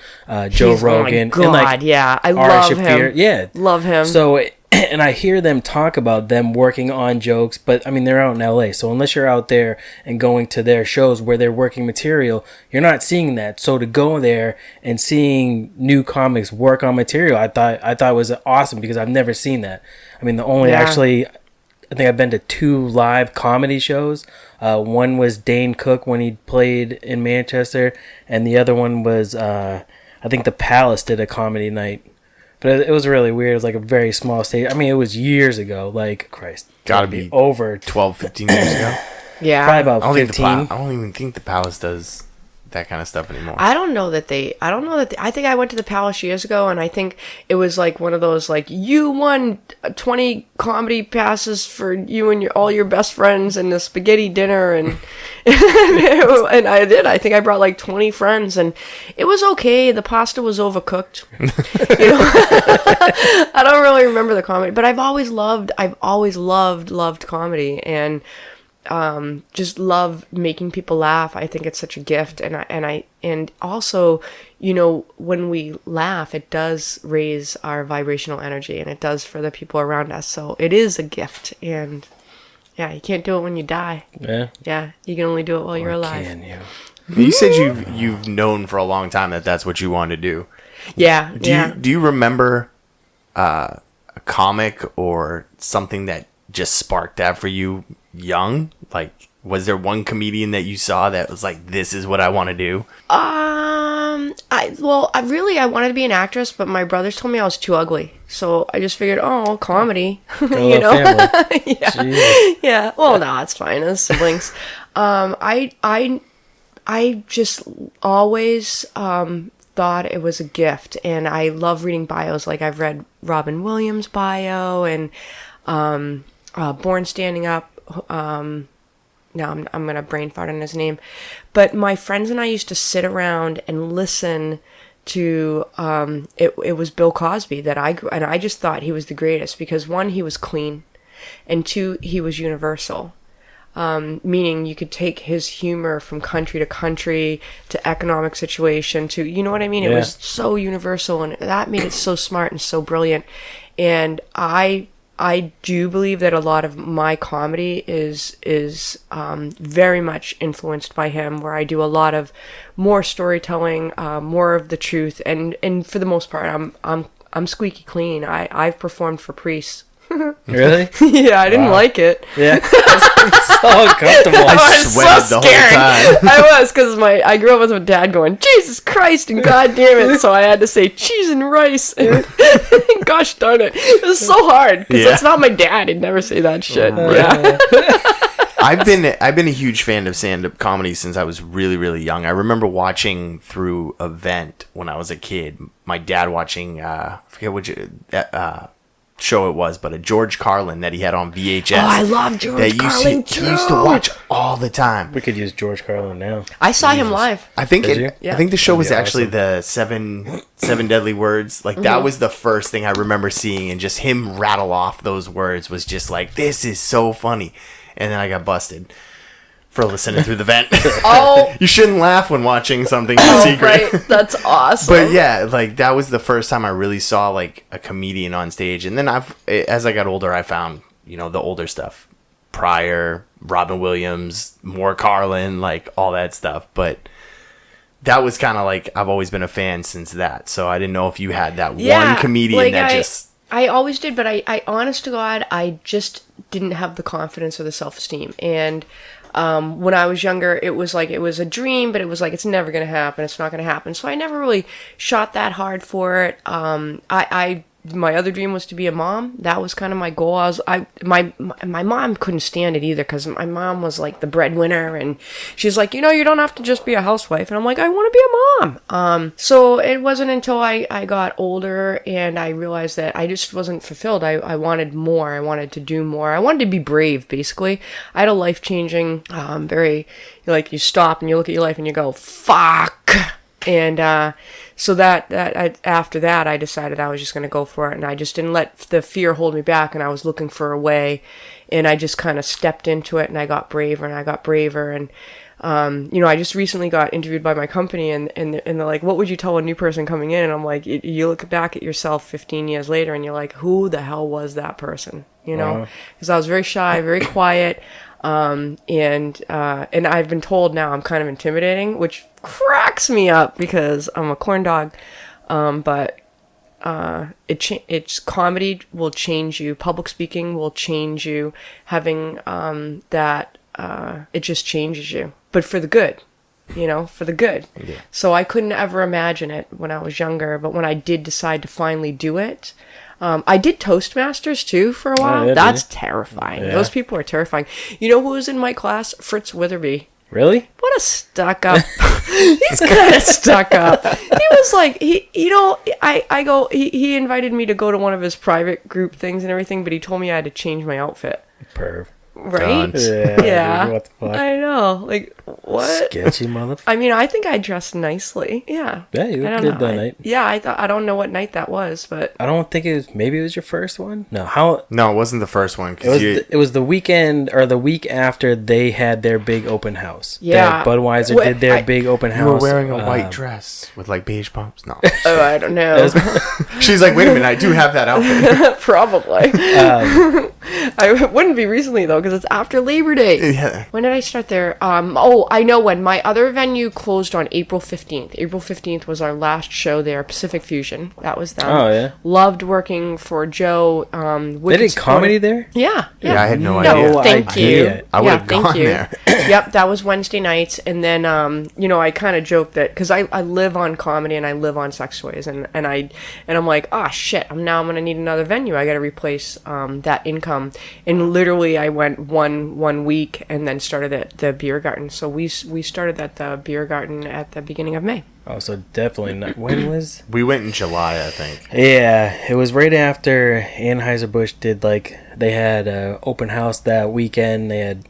Joe Rogan, Oh my God, and like yeah, I Ari love Shaffir. him. Yeah, Love him. So, and I hear them talk about them working on jokes, but I mean, they're out in LA. So unless you're out there and going to their shows where they're working material, you're not seeing that. So to go there and seeing new comics work on material, I thought was awesome, because I've never seen that. I mean, the only actually, I think I've been to 2 live comedy shows. One was Dane Cook when he played in Manchester, and the other one was, I think the Palace did a comedy night. But it was really weird. It was like a very small stage. I mean, it was years ago. Like, Christ. Gotta be over 12, 15 years ago. Yeah. Probably about I 15. don't even think the Palace does that kind of stuff anymore. I don't know that I think I went to the Palace years ago, and I think it was like one of those, like, you won 20 comedy passes for you and all your best friends and the spaghetti dinner, and and I did. I think I brought like 20 friends, and it was okay. The pasta was overcooked. You know? I don't really remember the comedy, but I've always loved comedy, and just love making people laugh. I think it's such a gift, and also, you know, when we laugh, it does raise our vibrational energy, and it does for the people around us. So it is a gift, and yeah, you can't do it when you die. Yeah, you can only do it while you're alive. Can you? You said you've known for a long time that that's what you wanted to do. Yeah, Do you remember a comic or something that just sparked that for you young? Like, was there one comedian that you saw that was like, this is what I want to do? I wanted to be an actress, but my brothers told me I was too ugly, so I just figured, comedy, you know. Yeah. Well, no, it's fine. As siblings, I just always thought it was a gift, and I love reading bios. Like, I've read Robin Williams' bio and Born Standing Up. Now I'm gonna brain fart on his name, but my friends and I used to sit around and listen to it was Bill Cosby that I grew, and I just thought he was the greatest, because 1, he was clean, and 2, he was universal. Meaning you could take his humor from country to country, to economic situation, to, you know what I mean? It was so universal, and that made it so smart and so brilliant. And I do believe that a lot of my comedy is very much influenced by him, where I do a lot of more storytelling, more of the truth, and for the most part, I'm squeaky clean. I've performed for priests. Really? Yeah, I didn't like it. Yeah. It's so uncomfortable. I sweated the whole time. I was, because I grew up with my dad going, Jesus Christ and God damn it, so I had to say cheese and rice, and gosh darn it, it was so hard, because that's not my dad. He'd never say that shit. Yeah. I've been a huge fan of stand-up comedy since I was really, really young. I remember watching through Event when I was a kid. My dad watching, I forget which, show it was, but a George Carlin that he had on VHS. Oh, I love George Carlin too. He used to watch all the time. We could use George Carlin now. I saw him live. I think Did you? Yeah. I think the show was That'd be actually awesome. the seven deadly words. Like that was the first thing I remember seeing, and just him rattle off those words was just like, this is so funny. And then I got busted for listening through the vent. Oh. You shouldn't laugh when watching something in secret. Right. That's awesome. But yeah, like that was the first time I really saw like a comedian on stage. And then as I got older, I found, the older stuff. Pryor, Robin Williams, more Carlin, like all that stuff. But that was kind of like, I've always been a fan since that. So I didn't know if you had that one comedian I always did, but I honest to God, I just didn't have the confidence or the self-esteem. And when I was younger, it was like, it was a dream, but it was like, it's never going to happen. It's not going to happen. So I never really shot that hard for it. My other dream was to be a mom. That was kind of my goal. My mom couldn't stand it either, because my mom was like the breadwinner, and she's like, you don't have to just be a housewife. And I'm like, I want to be a mom. So it wasn't until I got older and I realized that I just wasn't fulfilled. I wanted more. I wanted to do more. I wanted to be brave, basically. I had a life-changing, very, like, you stop and you look at your life and you go, fuck. And so after that, I decided I was just going to go for it, and I just didn't let the fear hold me back, and I was looking for a way, and I just kind of stepped into it, and I got braver, and I just recently got interviewed by my company, and they're like, what would you tell a new person coming in? And I'm like, you look back at yourself 15 years later, and you're like, who the hell was that person? Because I was very shy, very quiet. And I've been told now I'm kind of intimidating, which cracks me up because I'm a corn dog. But it's comedy will change you. Public speaking will change you. Having it just changes you, but for the good. For the good. Yeah. So I couldn't ever imagine it when I was younger, but when I did decide to finally do it, I did Toastmasters too for a while. Oh, yeah, that's terrifying. Yeah. Those people are terrifying. You know who was in my class? Fritz Witherby. Really? What a stuck up. He's kind of stuck up. He was like, he invited me to go to one of his private group things and everything, but he told me I had to change my outfit. Perv. Right? Yeah. Dude, what the fuck? I know. Like, what? Sketchy motherfucker. I mean, I think I dressed nicely. Yeah. Yeah, you did that night. Yeah, I don't know what night that was, but I don't think maybe it was your first one? No, No, it wasn't the first one. It was the weekend or the week after they had their big open house. Yeah. That Budweiser did their big open house. You were wearing a white dress with like beige pumps. No. Oh, I don't know. She's like, wait a minute, I do have that outfit. Probably. I wouldn't be recently though, because it's after Labor Day. Yeah. When did I start there? I know when. My other venue closed on April 15th. April 15th was our last show there, Pacific Fusion. That was them. Oh, yeah. Loved working for Joe. They did comedy there? Yeah. Yeah, I had no idea. Thank you. I would have gone there. Yep, that was Wednesday nights. And then, I kind of joked that, because I live on comedy and I live on sex toys. And I'm like, oh, shit, I'm going to need another venue. I got to replace that income. And literally, I went one week and then started at the Beer Garden. So we started at the Beer Garden at the beginning of May. Oh, so definitely not. When was? We went in July, I think. Yeah, it was right after Anheuser-Busch did, they had an open house that weekend. They had...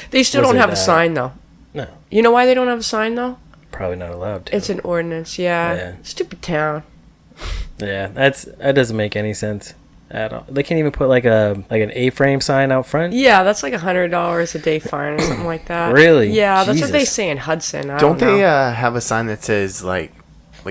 they still don't have a sign, though. No. You know why they don't have a sign, though? Probably not allowed to. It's an ordinance, yeah. Stupid town. Yeah, that doesn't make any sense at all. They can't even put an A-frame sign out front. Yeah, that's like $100 a day fine or something like that. Really? Yeah, that's Jesus. what they say in Hudson. Don't they have a sign that says like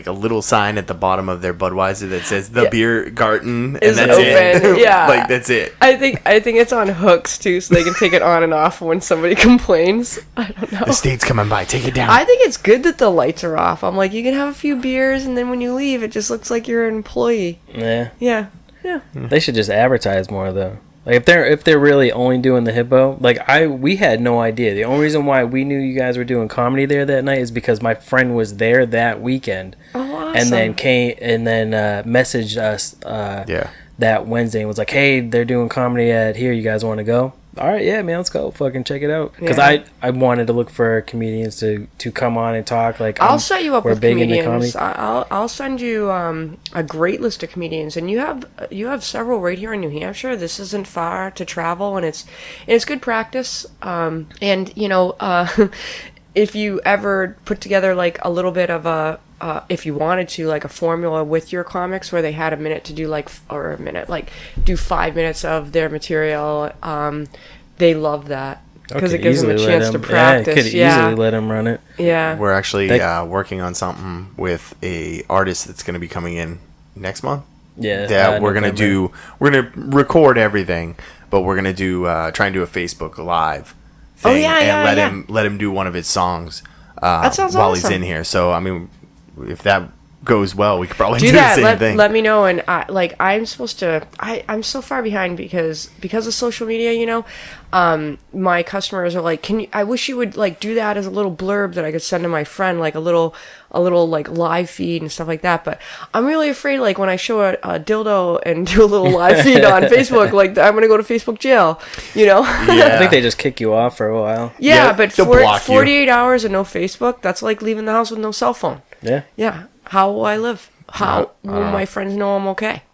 a little sign at the bottom of their Budweiser that says the Beer Garden, and that's open. it? Yeah, that's it. I think it's on hooks too, so they can take it on and off when somebody complains. I don't know. The state's coming by. Take it down. I think it's good that the lights are off. I'm like, you can have a few beers, and then when you leave, it just looks like you're an employee. Yeah. Yeah. Yeah. They should just advertise more though. Like if they're really only doing the hippo, we had no idea. The only reason why we knew you guys were doing comedy there that night is because my friend was there that weekend. Oh, awesome. And then messaged us that Wednesday and was like, "Hey, they're doing comedy at here. You guys want to go?" All right, yeah, man, let's go. Fucking check it out. Because Yeah. I wanted to look for comedians to come on and talk. Like, I'll set you up we're with big into comedians. comedy. I'll send you a great list of comedians, and you have several right here in New Hampshire. This isn't far to travel, and it's good practice. And you know, if you ever put together like a little bit of a if you wanted to, like a formula with your comics where they had a minute to do do 5 minutes of their material, they love that because it gives them a chance to practice. Could easily let them run it. Yeah. We're actually working on something with a artist that's going to be coming in next month. Yeah. We're gonna record everything, but we're gonna try and do a Facebook Live thing let him do one of his songs that sounds while awesome. he's in here. So I mean, if that goes well, we could probably do that. the same thing. Let me know. And I'm supposed to. I'm so far behind because of social media. You know, my customers are like, I wish you would like do that as a little blurb that I could send to my friend, like a little like live feed and stuff like that. But I'm really afraid, like when I show a dildo and do a little live feed on Facebook, like I'm gonna go to Facebook jail. You know. Yeah. I think they just kick you off for a while. Yeah, but they'll block you. 48 hours and no Facebook, that's like leaving the house with no cell phone. Yeah. Yeah. How will I live? How will my friends know I'm okay?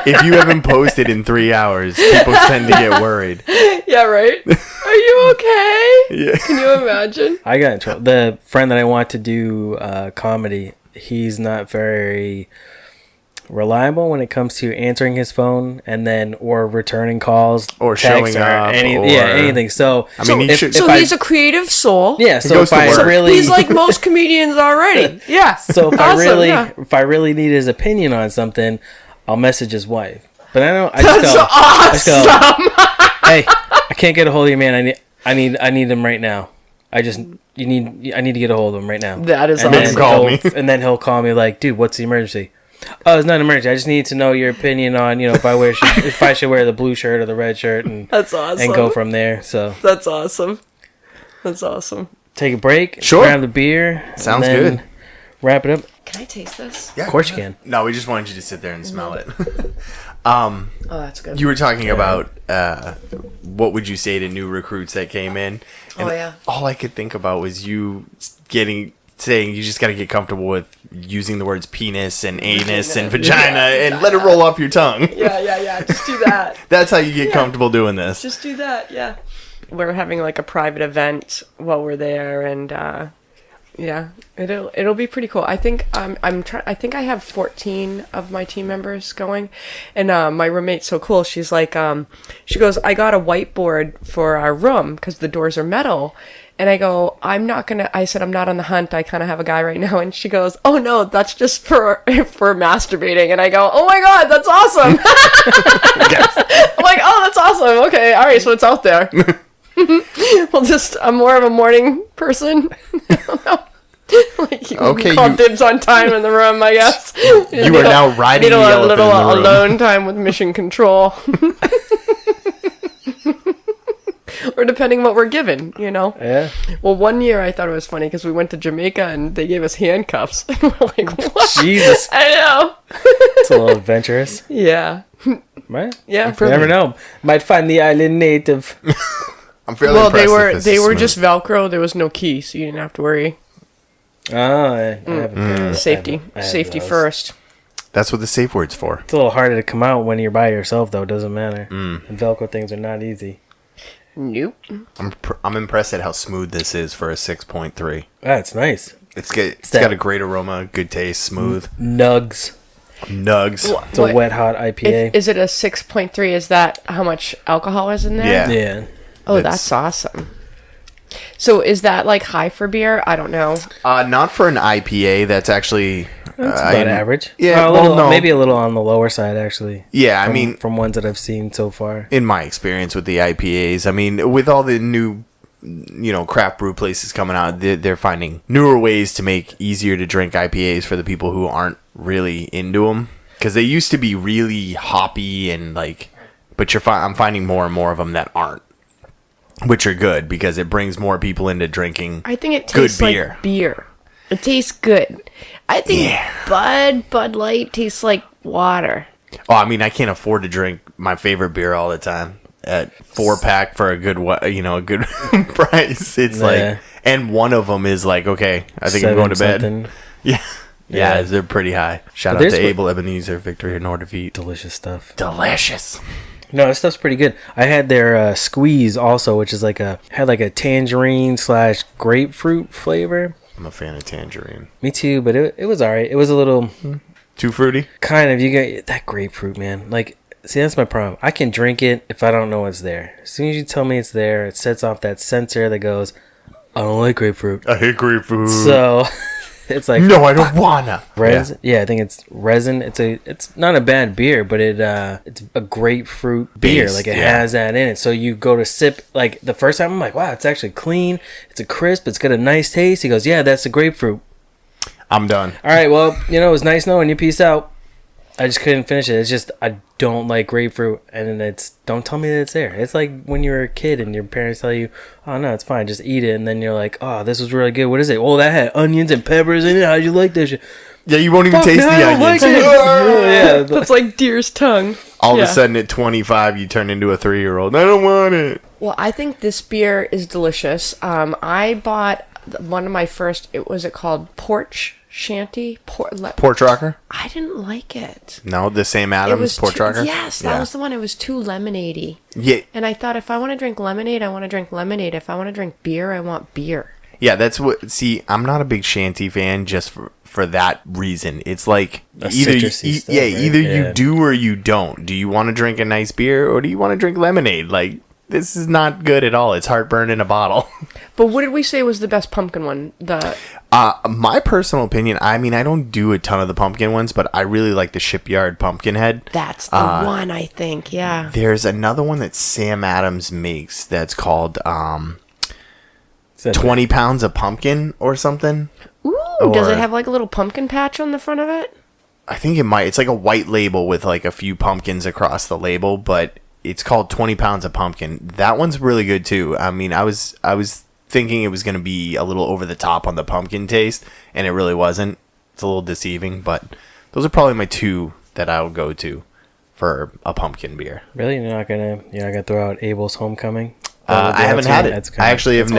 If you haven't posted in 3 hours, people tend to get worried. Yeah, right? Are you okay? Yeah. Can you imagine? I got in trouble. The friend that I want to do comedy, he's not very reliable when it comes to answering his phone or returning calls Or texts, showing up, anything. So I mean, He's a creative soul. yeah. So goes if to I work. really He's like most comedians already. Yeah. so if Awesome, I really need his opinion on something, I'll message his wife. But I That's just go, hey, I can't get a hold of you, man. I need him right now. I need to get a hold of him right now. That is And awesome. then call me. And then he'll call me like, dude, what's the emergency? Oh, it's not an emergency. I just need to know your opinion on, if I should wear the blue shirt or the red shirt, and That's awesome. and go from there. So That's awesome. That's awesome. take a break, Sure. grab the beer, Sounds and then good. Wrap it up. Can I taste this? Yeah, Of course you can. No, we just wanted you to sit there and smell it. Oh, that's good. You were talking about what would you say to new recruits that came in? And Oh, yeah. all I could think about was you saying you just got to get comfortable with using the words penis and anus and vagina and let it roll off your tongue. Yeah. Just do that. That's how you get comfortable doing this. Just do that. Yeah. We're having like a private event while we're there, and yeah, it'll be pretty cool. I think I think I have 14 of my team members going, and my roommate's so cool. She's like, she goes, I got a whiteboard for our room because the doors are metal. And I go, I said, I'm not on the hunt. I kind of have a guy right now. And she goes, oh no, that's just for masturbating. And I go, oh my God, that's awesome. I'm like, oh, that's awesome. Okay. All right. So it's out there. I'm more of a morning person. Like you can call dibs on time in the room, I guess. You are now riding the elephant in the room. Alone time with mission control. Or depending what we're given, Yeah. Well, one year I thought it was funny because we went to Jamaica and they gave us handcuffs. And we're like, what? Jesus. I know. It's a little adventurous. Yeah. Right? Yeah. You never know. Might find the island native. I'm fairly Well, impressed they that were this is just Velcro. There was no key, so you didn't have to worry. Oh, I haven't. Safety I have safety those. first. That's what the safe word's for. It's a little harder to come out when you're by yourself, though. It doesn't matter. And Velcro things are not easy. Nope. I'm impressed at how smooth this is for a 6.3. That's nice. It's got a great aroma, good taste, smooth. Nugz. Nugz. It's a wet, hot IPA. Is it a 6.3? Is that how much alcohol is in there? Yeah. Yeah. Oh, that's awesome. So is that like high for beer? I don't know. Not for an IPA. That's actually That's about average. Yeah, Well, maybe a little on the lower side, actually. Yeah, I mean, from ones that I've seen so far. in my experience with the IPAs, I mean, with all the new, craft brew places coming out, they're finding newer ways to make easier to drink IPAs for the people who aren't really into them. Because they used to be really hoppy and but I'm finding more and more of them that aren't. Which are good because it brings more people into drinking. I think it good tastes beer. like beer. It tastes good. I think Bud Light tastes like water. Oh, I mean, I can't afford to drink my favorite beer all the time. at 4-pack for a good a good price. It's like, and one of them is like, okay, I think I'm going to bed. Something. Yeah, they're pretty high. Shout out to Abel Ebenezer, Victory and Defeat. Delicious stuff. Delicious. No, this stuff's pretty good. I had their squeeze also, which is had a tangerine / grapefruit flavor. I'm a fan of tangerine. Me too, but it was alright. It was a little too fruity. Kind of. You get that grapefruit, man. Like, see, that's my problem. I can drink it if I don't know it's there. As soon as you tell me it's there, it sets off that sensor that goes, I don't like grapefruit. I hate grapefruit. So it's like, no, I don't wanna. Resin. Yeah, I think it's resin. It's not a bad beer, but it's a grapefruit beer. Like, it has that in it. So you go to sip, like, the first time I'm like, wow, it's actually clean. It's a crisp. It's got a nice taste. He goes, yeah, that's the grapefruit. I'm done. All right, well, it was nice knowing you. Peace out. I just couldn't finish it. It's just, I don't like grapefruit, and don't tell me that it's there. It's like when you were a kid and your parents tell you, oh, no, it's fine, just eat it, and then you're like, oh, this was really good. What is it? Oh, that had onions and peppers in it. How'd you like that shit? Yeah, you won't even taste the onions. Yeah, that's like deer's tongue. All of a sudden at 25, you turn into a 3-year-old. I don't want it. Well, I think this beer is delicious. I bought one of my first, was it called Porch Shanty? Porch Rocker? I didn't like it. No, the same Adams Porch Rocker? Yes, that was the one. It was too lemonade-y. Yeah. And I thought, if I want to drink lemonade, I want to drink lemonade. If I want to drink beer, I want beer. Yeah, that's what... See, I'm not a big Shanty fan just for that reason. It's like, either you do or you don't. Do you want to drink a nice beer, or do you want to drink lemonade? Like, this is not good at all. It's heartburn in a bottle. But what did we say was the best pumpkin one? My personal opinion, I mean, I don't do a ton of the pumpkin ones, but I really like the Shipyard Pumpkinhead. That's the one, I think, yeah. There's another one that Sam Adams makes that's called 20 pounds of pumpkin or something. Ooh, does it have like a little pumpkin patch on the front of it? I think it might. It's like a white label with like a few pumpkins across the label, but it's called 20 pounds of pumpkin. That one's really good too. I mean, I was thinking it was going to be a little over the top on the pumpkin taste, and it really wasn't. It's a little deceiving, but those are probably my two that I would go to for a pumpkin beer. Really? You're not gonna throw out Abel's Homecoming? I haven't had it. I actually have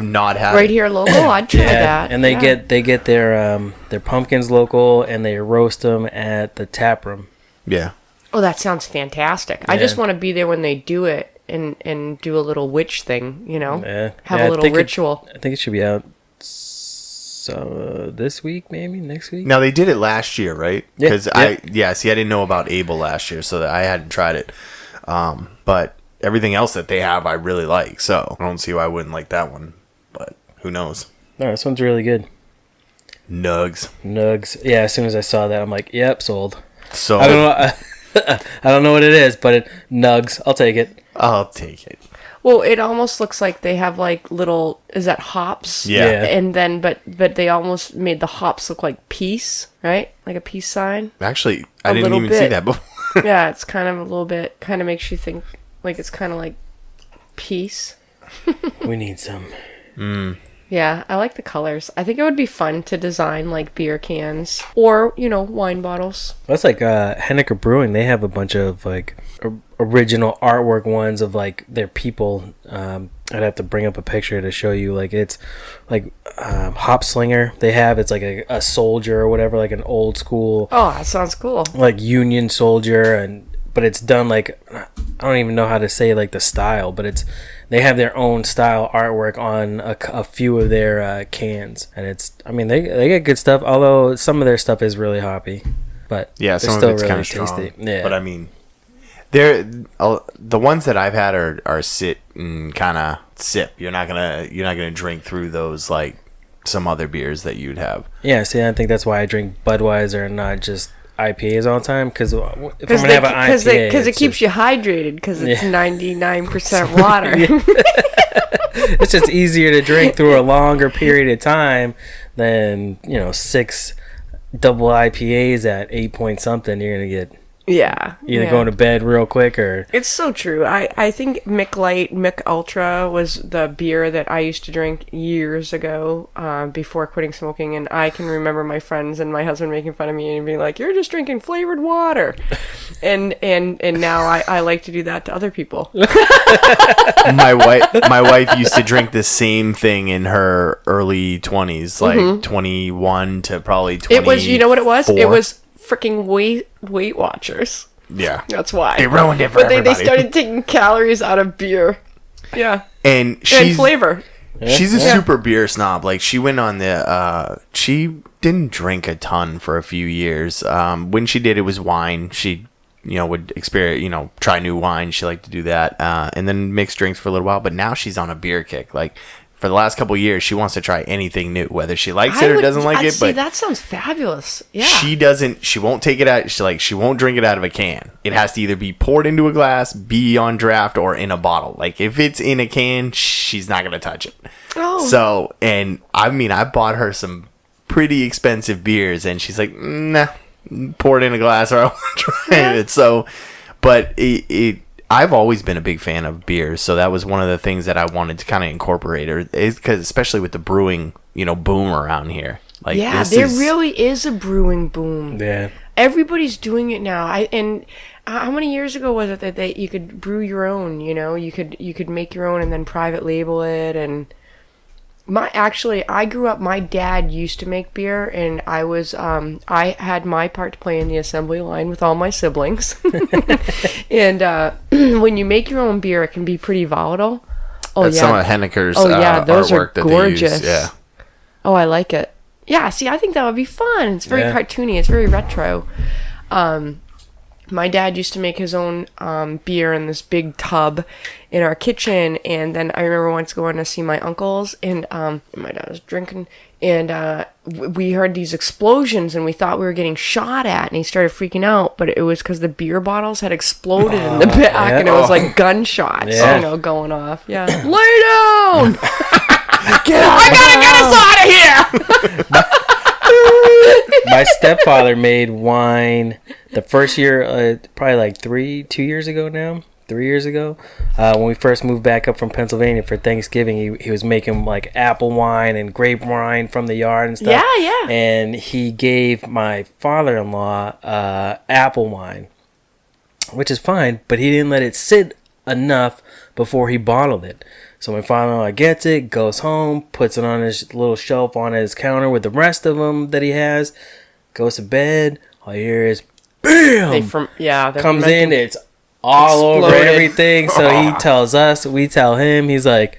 not had it. Right here local? I'd try that. And they get their pumpkins local, and they roast them at the tap room. Yeah. Oh, that sounds fantastic. Yeah. I just want to be there when they do it and do a little witch thing, have a little ritual. I think it should be out this week, maybe next week. Now, they did it last year, right? Because I didn't know about Abel last year, so I hadn't tried it. But everything else that they have, I really like, so I don't see why I wouldn't like that one. But who knows? No, this one's really good. Nugz. Yeah, as soon as I saw that, I'm like, yep, sold. So I don't know. I don't know what it is, but Nugz. I'll take it. I'll take it. Well, it almost looks like they have like little, is that hops? Yeah. And then, but they almost made the hops look like peace, right? Like a peace sign. Actually, I didn't even see that before. Yeah, it's kind of a little bit, kind of makes you think like it's kind of like peace. We need some. Yeah, I like the colors. I think it would be fun to design like beer cans or, wine bottles. That's like Henniker Brewing. They have a bunch of like original artwork ones of like their people. I'd have to bring up a picture to show you. Like, it's like Hop Slinger. They have, it's like a soldier or whatever, like an old school. Oh, that sounds cool. Like Union soldier, but it's done like, I don't even know how to say like the style, but they have their own style artwork on a few of their cans, and they get good stuff. Although some of their stuff is really hoppy, but yeah, some still of it's really kind of strong. tasty. Yeah. But I mean, the ones that I've had are sit and kind of sip. You're not gonna drink through those like some other beers that you'd have. Yeah, see, I think that's why I drink Budweiser and not just IPAs all the time, because if I'm gonna have an IPA, because it keeps you hydrated, because it's 99% water. It's just easier to drink through a longer period of time than 6 double IPAs at 8 point something. You're gonna get either going to bed real quick or... It's so true. I think Mick Light, Mick Ultra was the beer that I used to drink years ago before quitting smoking, and I can remember my friends and my husband making fun of me and being like, you're just drinking flavored water. And now I like to do that to other people. My wife used to drink the same thing in her early 20s, like 21 to probably 20. It was, you know what it was? It was freaking Weight Watchers. Yeah. That's why. They ruined it for everybody. They started taking calories out of beer. Yeah. And flavor. She's a super beer snob. Like, she went on she didn't drink a ton for a few years. When she did, it was wine. She, would experience, try new wine. She liked to do that. And then mix drinks for a little while. But now she's on a beer kick. Like, for the last couple of years, she wants to try anything new, whether she likes it or doesn't like it. But that sounds fabulous. Yeah. She won't take it out. She won't drink it out of a can. It has to either be poured into a glass, be on draft, or in a bottle. Like, if it's in a can, she's not going to touch it. Oh. So, and I bought her some pretty expensive beers, and she's like, nah, pour it in a glass or I won't try it. So, but I've always been a big fan of beers, so that was one of the things that I wanted to kind of incorporate, because especially with the brewing, boom around here. Like, yeah, there really is a brewing boom. Yeah, everybody's doing it now. How many years ago was it that you could brew your own? You could make your own and then private label it. And I grew up. My dad used to make beer, and I had my part to play in the assembly line with all my siblings. And when you make your own beer, it can be pretty volatile. Oh, that's some of Henniker's those artwork are gorgeous. They use. Yeah. Oh, I like it. Yeah, see, I think that would be fun. It's very cartoony. It's very retro. My dad used to make his own beer in this big tub in our kitchen, and then I remember once going to see my uncles, and my dad was drinking, and we heard these explosions, and we thought we were getting shot at, and he started freaking out, but it was because the beer bottles had exploded in the back, and it was like gunshots, going off. Yeah, lay down! I gotta get us out of here! My stepfather made wine the first year, probably like 2 years ago now. 3 years ago, when we first moved back up from Pennsylvania for Thanksgiving, he was making like apple wine and grape wine from the yard and stuff. Yeah. And he gave my father-in-law apple wine, which is fine, but he didn't let it sit enough before he bottled it. So my father-in-law gets it, goes home, puts it on his little shelf on his counter with the rest of them that he has, goes to bed. All you hear is BAM! Comes in, it's all exploded. over everything. So he tells us, we tell him. He's like,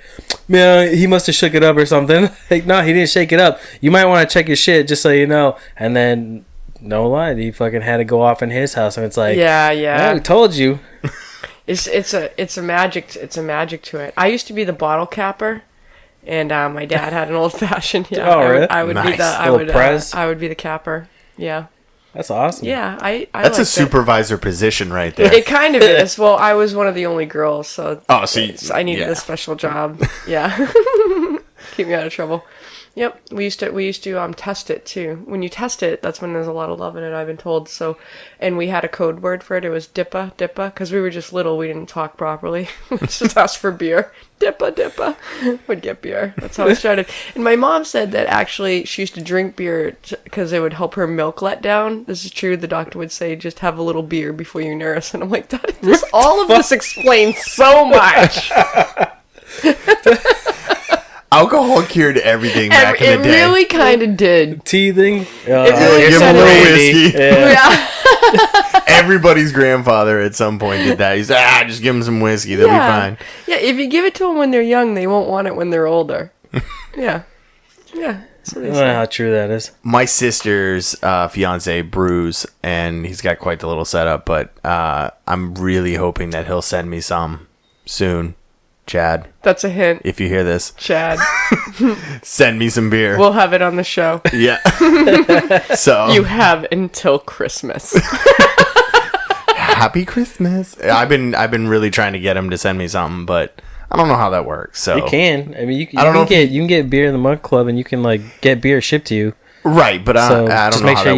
man, he must have shook it up or something. Like, no, he didn't shake it up. You might want to check your shit just so you know. And then, no lie, he fucking had to go off in his house, and it's like, yeah, we told you. It's a magic to it. I used to be the bottle capper, and my dad had an old fashioned. Yeah, oh, really? I would nice. be the I would be the capper. Yeah. That's awesome. Yeah, that's a supervisor position right there. It kind of is. Well, I was one of the only girls, so I needed a special job. Yeah, keep me out of trouble. Yep, we used to test it too. When you test it, that's when there's a lot of love in it, I've been told. So, and we had a code word for it. It was dippa, because we were just little. We didn't talk properly. We just asked for beer. Dippa. Would get beer. That's how it started. And my mom said that actually she used to drink beer because it would help her milk let down. This is true. The doctor would say, just have a little beer before you nurse. And I'm like, all of this explains so much. Alcohol cured everything back in the day. It really kind of did. Teething. Give him a little whiskey. Yeah. Everybody's grandfather at some point did that. He's like, just give them some whiskey. They'll be fine. Yeah, if you give it to them when they're young, they won't want it when they're older. Yeah. Yeah. I don't know how true that is. My sister's fiance brews, and he's got quite the little setup, but I'm really hoping that he'll send me some soon. Chad. That's a hint. If you hear this. Chad. Send me some beer. We'll have it on the show. Yeah. So. You have until Christmas. Happy Christmas. I've been really trying to get him to send me something, but I don't know how that works. So you can. I mean, you can get beer in the Mug Club, and you can like get beer shipped to you. Right, but I don't know how that works. Just make sure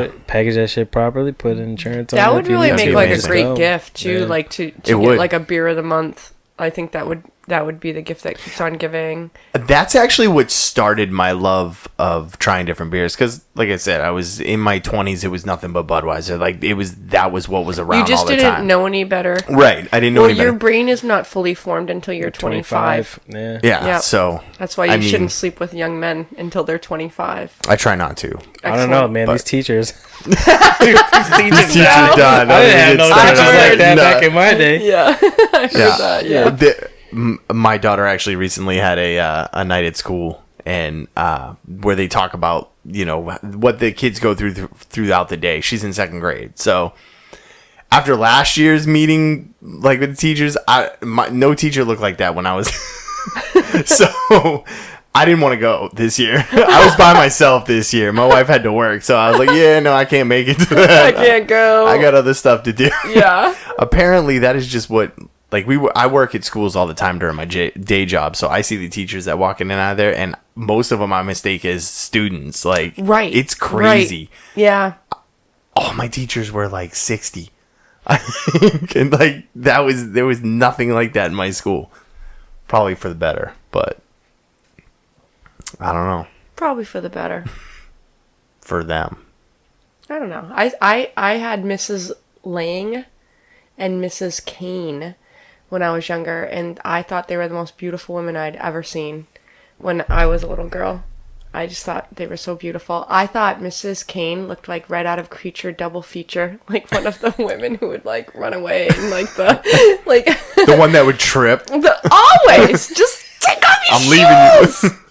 you package that shit properly. Put insurance on it. That would really make like a great amazing. gift too. Yeah. Like to get like a beer of the month. I think that would that would be the gift that keeps on giving. That's actually what started my love of trying different beers. Because, like I said, I was in my 20s. It was nothing but Budweiser. Like that was what was around. You just all the didn't time. know any better, right? I didn't know any better. Your brain is not fully formed until you're 25. Yeah. Yeah. So that's why you shouldn't sleep with young men until they're 25. I try not to. Excellent. I don't know, man. These teachers. These teachers done. I didn't have no teachers like that back in my day. Yeah. I heard that. Yeah. My daughter actually recently had a night at school, and where they talk about what the kids go throughout the day. She's in 2nd grade, so after last year's meeting, like with the teachers, no teacher looked like that when I was. So I didn't want to go this year. I was by myself this year. My wife had to work, so I was like, yeah, no, I can't make it to that. I can't go. I got other stuff to do. Yeah. Apparently, that is just what. Like I work at schools all the time during my day job, so I see the teachers that walk in and out of there, and most of them I mistake as students. Like, right, it's crazy. Right. Yeah, all my teachers were like 60, and like there was nothing like that in my school. Probably for the better, but I don't know. Probably for the better. For them, I don't know. I had Mrs. Lang and Mrs. Kane when I was younger, and I thought they were the most beautiful women I'd ever seen when I was a little girl. I just thought they were so beautiful. I thought Mrs. Kane looked like right out of Creature Double Feature, like one of the women who would like run away and like the one that would trip. Always just take off your shoes. I'm leaving you.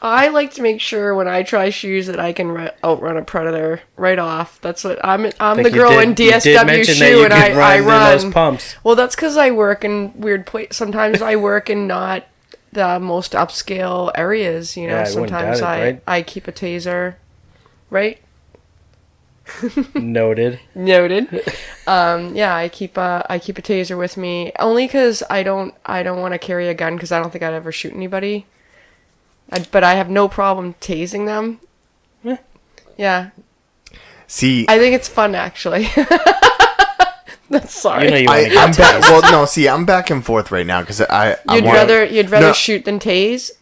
I like to make sure when I try shoes that I can outrun a predator right off. That's what I'm the girl in DSW shoe, and I run. Those pumps. Well, that's because I work in weird places. Sometimes I work in not the most upscale areas. Yeah, sometimes right? I keep a taser, right? Noted. Yeah, I keep a taser with me only because I don't want to carry a gun because I don't think I'd ever shoot anybody. But I have no problem tasing them. Yeah. See, I think it's fun, actually. Sorry. I'm back. Well, no. See, I'm back and forth right now because You'd rather shoot than tase.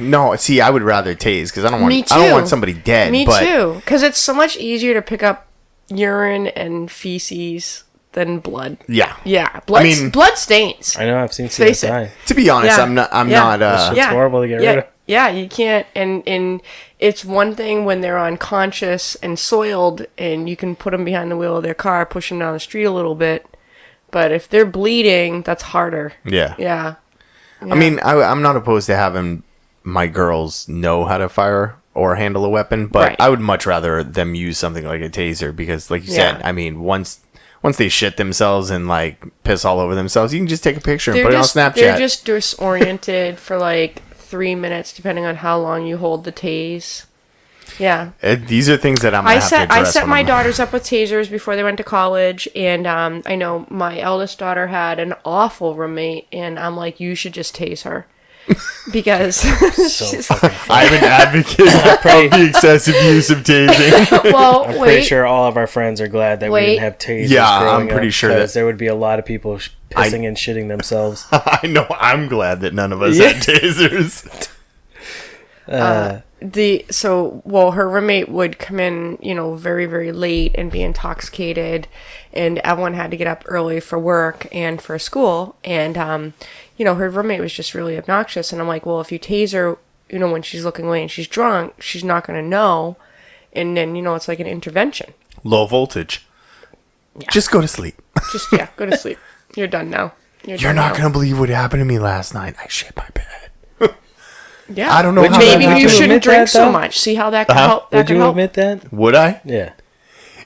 No, see, I would rather tase because I don't want. Me too. I don't want somebody dead. Me too. Because it's so much easier to pick up urine and feces than blood. Yeah. Yeah. Blood stains. I know. I've seen CSI. To be honest, Yeah. I'm not. It's horrible to get rid of. Yeah, you can't, and it's one thing when they're unconscious and soiled, and you can put them behind the wheel of their car, push them down the street a little bit, but if they're bleeding, that's harder. Yeah. Yeah. I mean, I'm not opposed to having my girls know how to fire or handle a weapon, but Right. I would much rather them use something like a taser because, like you said, I mean, once they shit themselves and like piss all over themselves, you can just take a picture and put it on Snapchat. They're just disoriented for like 3 minutes, depending on how long you hold the tase. Yeah. These are things that I'm gonna have to address. I set my daughters up with tasers before they went to college, and I know my eldest daughter had an awful roommate, and I'm like, you should just tase her. Because I'm an advocate of the excessive use of tasing. Well, I'm pretty sure all of our friends are glad that we didn't have tasers. Yeah, growing I'm pretty up, sure that there would be a lot of people pissing and shitting themselves. I know. I'm glad that none of us had tasers. Her roommate would come in, very, very late and be intoxicated, and everyone had to get up early for work and for school, and her roommate was just really obnoxious, and I'm like, well, if you tase her, when she's looking away and she's drunk, she's not going to know, and then, it's like an intervention. Low voltage. Yeah. Just go to sleep. Go to sleep. You're done now. You're not going to believe what happened to me last night. I shit my bed. Yeah. I don't know. Maybe you shouldn't drink so much. See how that can help? Would you admit that? Would I? Yeah.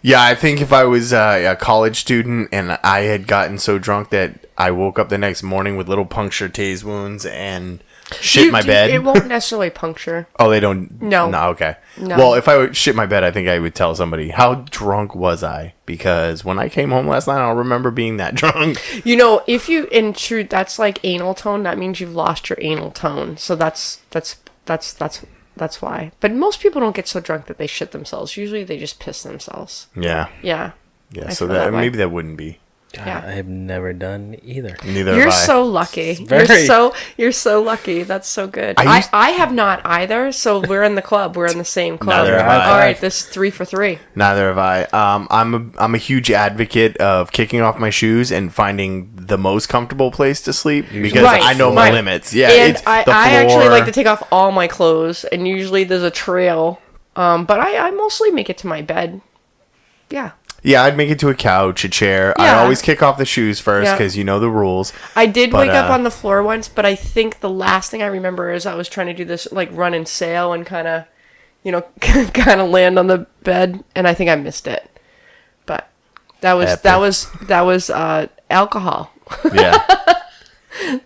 Yeah, I think if I was a college student and I had gotten so drunk that I woke up the next morning with little puncture tase wounds and shit my bed. It won't necessarily puncture. Oh, they don't? No. No, okay. No. Well, if I would shit my bed, I think I would tell somebody, how drunk was I? Because when I came home last night, I don't remember being that drunk. If you, in truth, that's like anal tone. That means you've lost your anal tone. So that's why. But most people don't get so drunk that they shit themselves. Usually they just piss themselves. Yeah. Yeah. Yeah, so that maybe that wouldn't be. God, Yeah. I have never done either. Neither You're have I. so lucky. very- You're so lucky. That's so good. I I used- have not either. So we're in the club. We're in the same club. Neither have I. All right, this is 3 for 3. Neither have I. I'm a huge advocate of kicking off my shoes and finding the most comfortable place to sleep because Right, I know my right. limits. Yeah, And it's I the floor. actually like to take off all my clothes, and usually there's a trail. But I mostly make it to my bed. Yeah. Yeah, I'd make it to a couch, a chair. I Yeah. always kick off the shoes first Yeah. because you know the rules. I did But, wake up on the floor once, but I think the last thing I remember is I was trying to do this like run and sail and kind of, kind of land on the bed, and I think I missed it. But that was alcohol. Yeah,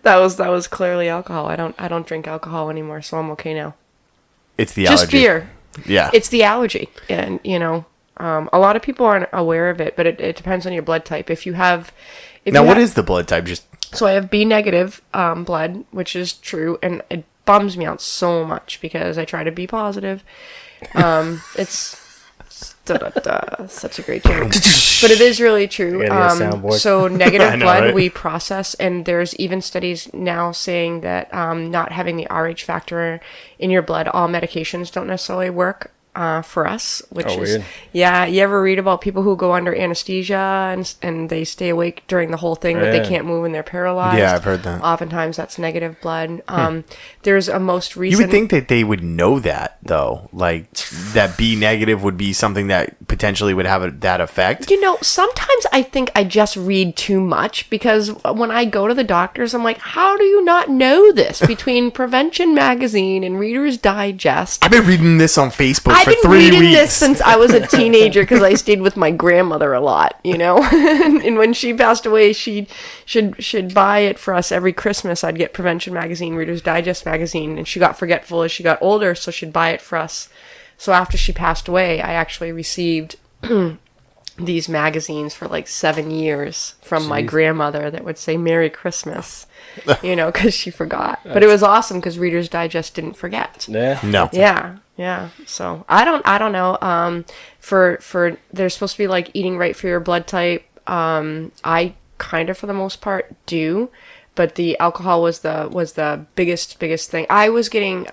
That was clearly alcohol. I don't drink alcohol anymore, so I'm okay now. it's the Just allergy. beer. Yeah, It's the allergy, and a lot of people aren't aware of it, but it depends on your blood type. If now what is the blood type? Just So I have B negative blood, which is true, and it bums me out so much because I try to be positive. It's such a great joke, but it is really true. Yeah, the soundboard. So negative I know, blood right? we process, and there's even studies now saying that not having the RH factor in your blood, all medications don't necessarily work. For us, which is weird. yeah. You ever read about people who go under anesthesia and they stay awake during the whole thing, but they Yeah. can't move and they're paralyzed? Yeah, I've heard that. Oftentimes that's negative blood. There's a most you recent. would think that they would know that though, like that B negative would be something that potentially would have that effect. Sometimes I think I just read too much because when I go to the doctors, I'm like, how do you not know this? Between Prevention Magazine and Reader's Digest. I've been reading this on Facebook I've for been 3 reading weeks. this since I was a teenager because I stayed with my grandmother a lot, and when she passed away, she'd buy it for us every Christmas. I'd get Prevention Magazine, Reader's Digest magazine, and she got forgetful as she got older, so she'd buy it for us. So after she passed away, I actually received these magazines for like 7 years from my grandmother that would say Merry Christmas, because she forgot. But it was awesome because Reader's Digest didn't forget. Yeah. No. Yeah. So I don't know. For they're supposed to be like eating right for your blood type. I kind of for the most part do, but the alcohol was the biggest thing. I was getting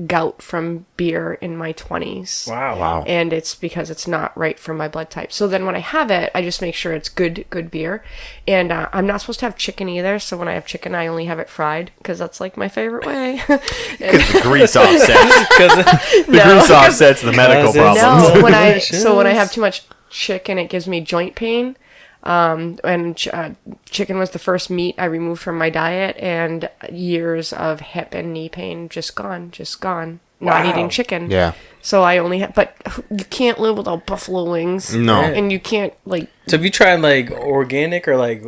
gout from beer in my 20s. Wow. And it's because it's not right for my blood type. So then when I have it, I just make sure it's good beer. And I'm not supposed to have chicken either. So when I have chicken, I only have it fried because that's like my favorite way. Because the grease offsets. The grease offsets the medical Because it's- problems. No, when Delicious. I have too much chicken, it gives me joint pain. And chicken was the first meat I removed from my diet, and years of hip and knee pain just gone. Not Wow. eating chicken. Yeah. So I only have, but you can't live without buffalo wings. No. And you can't like. So have you tried like organic or like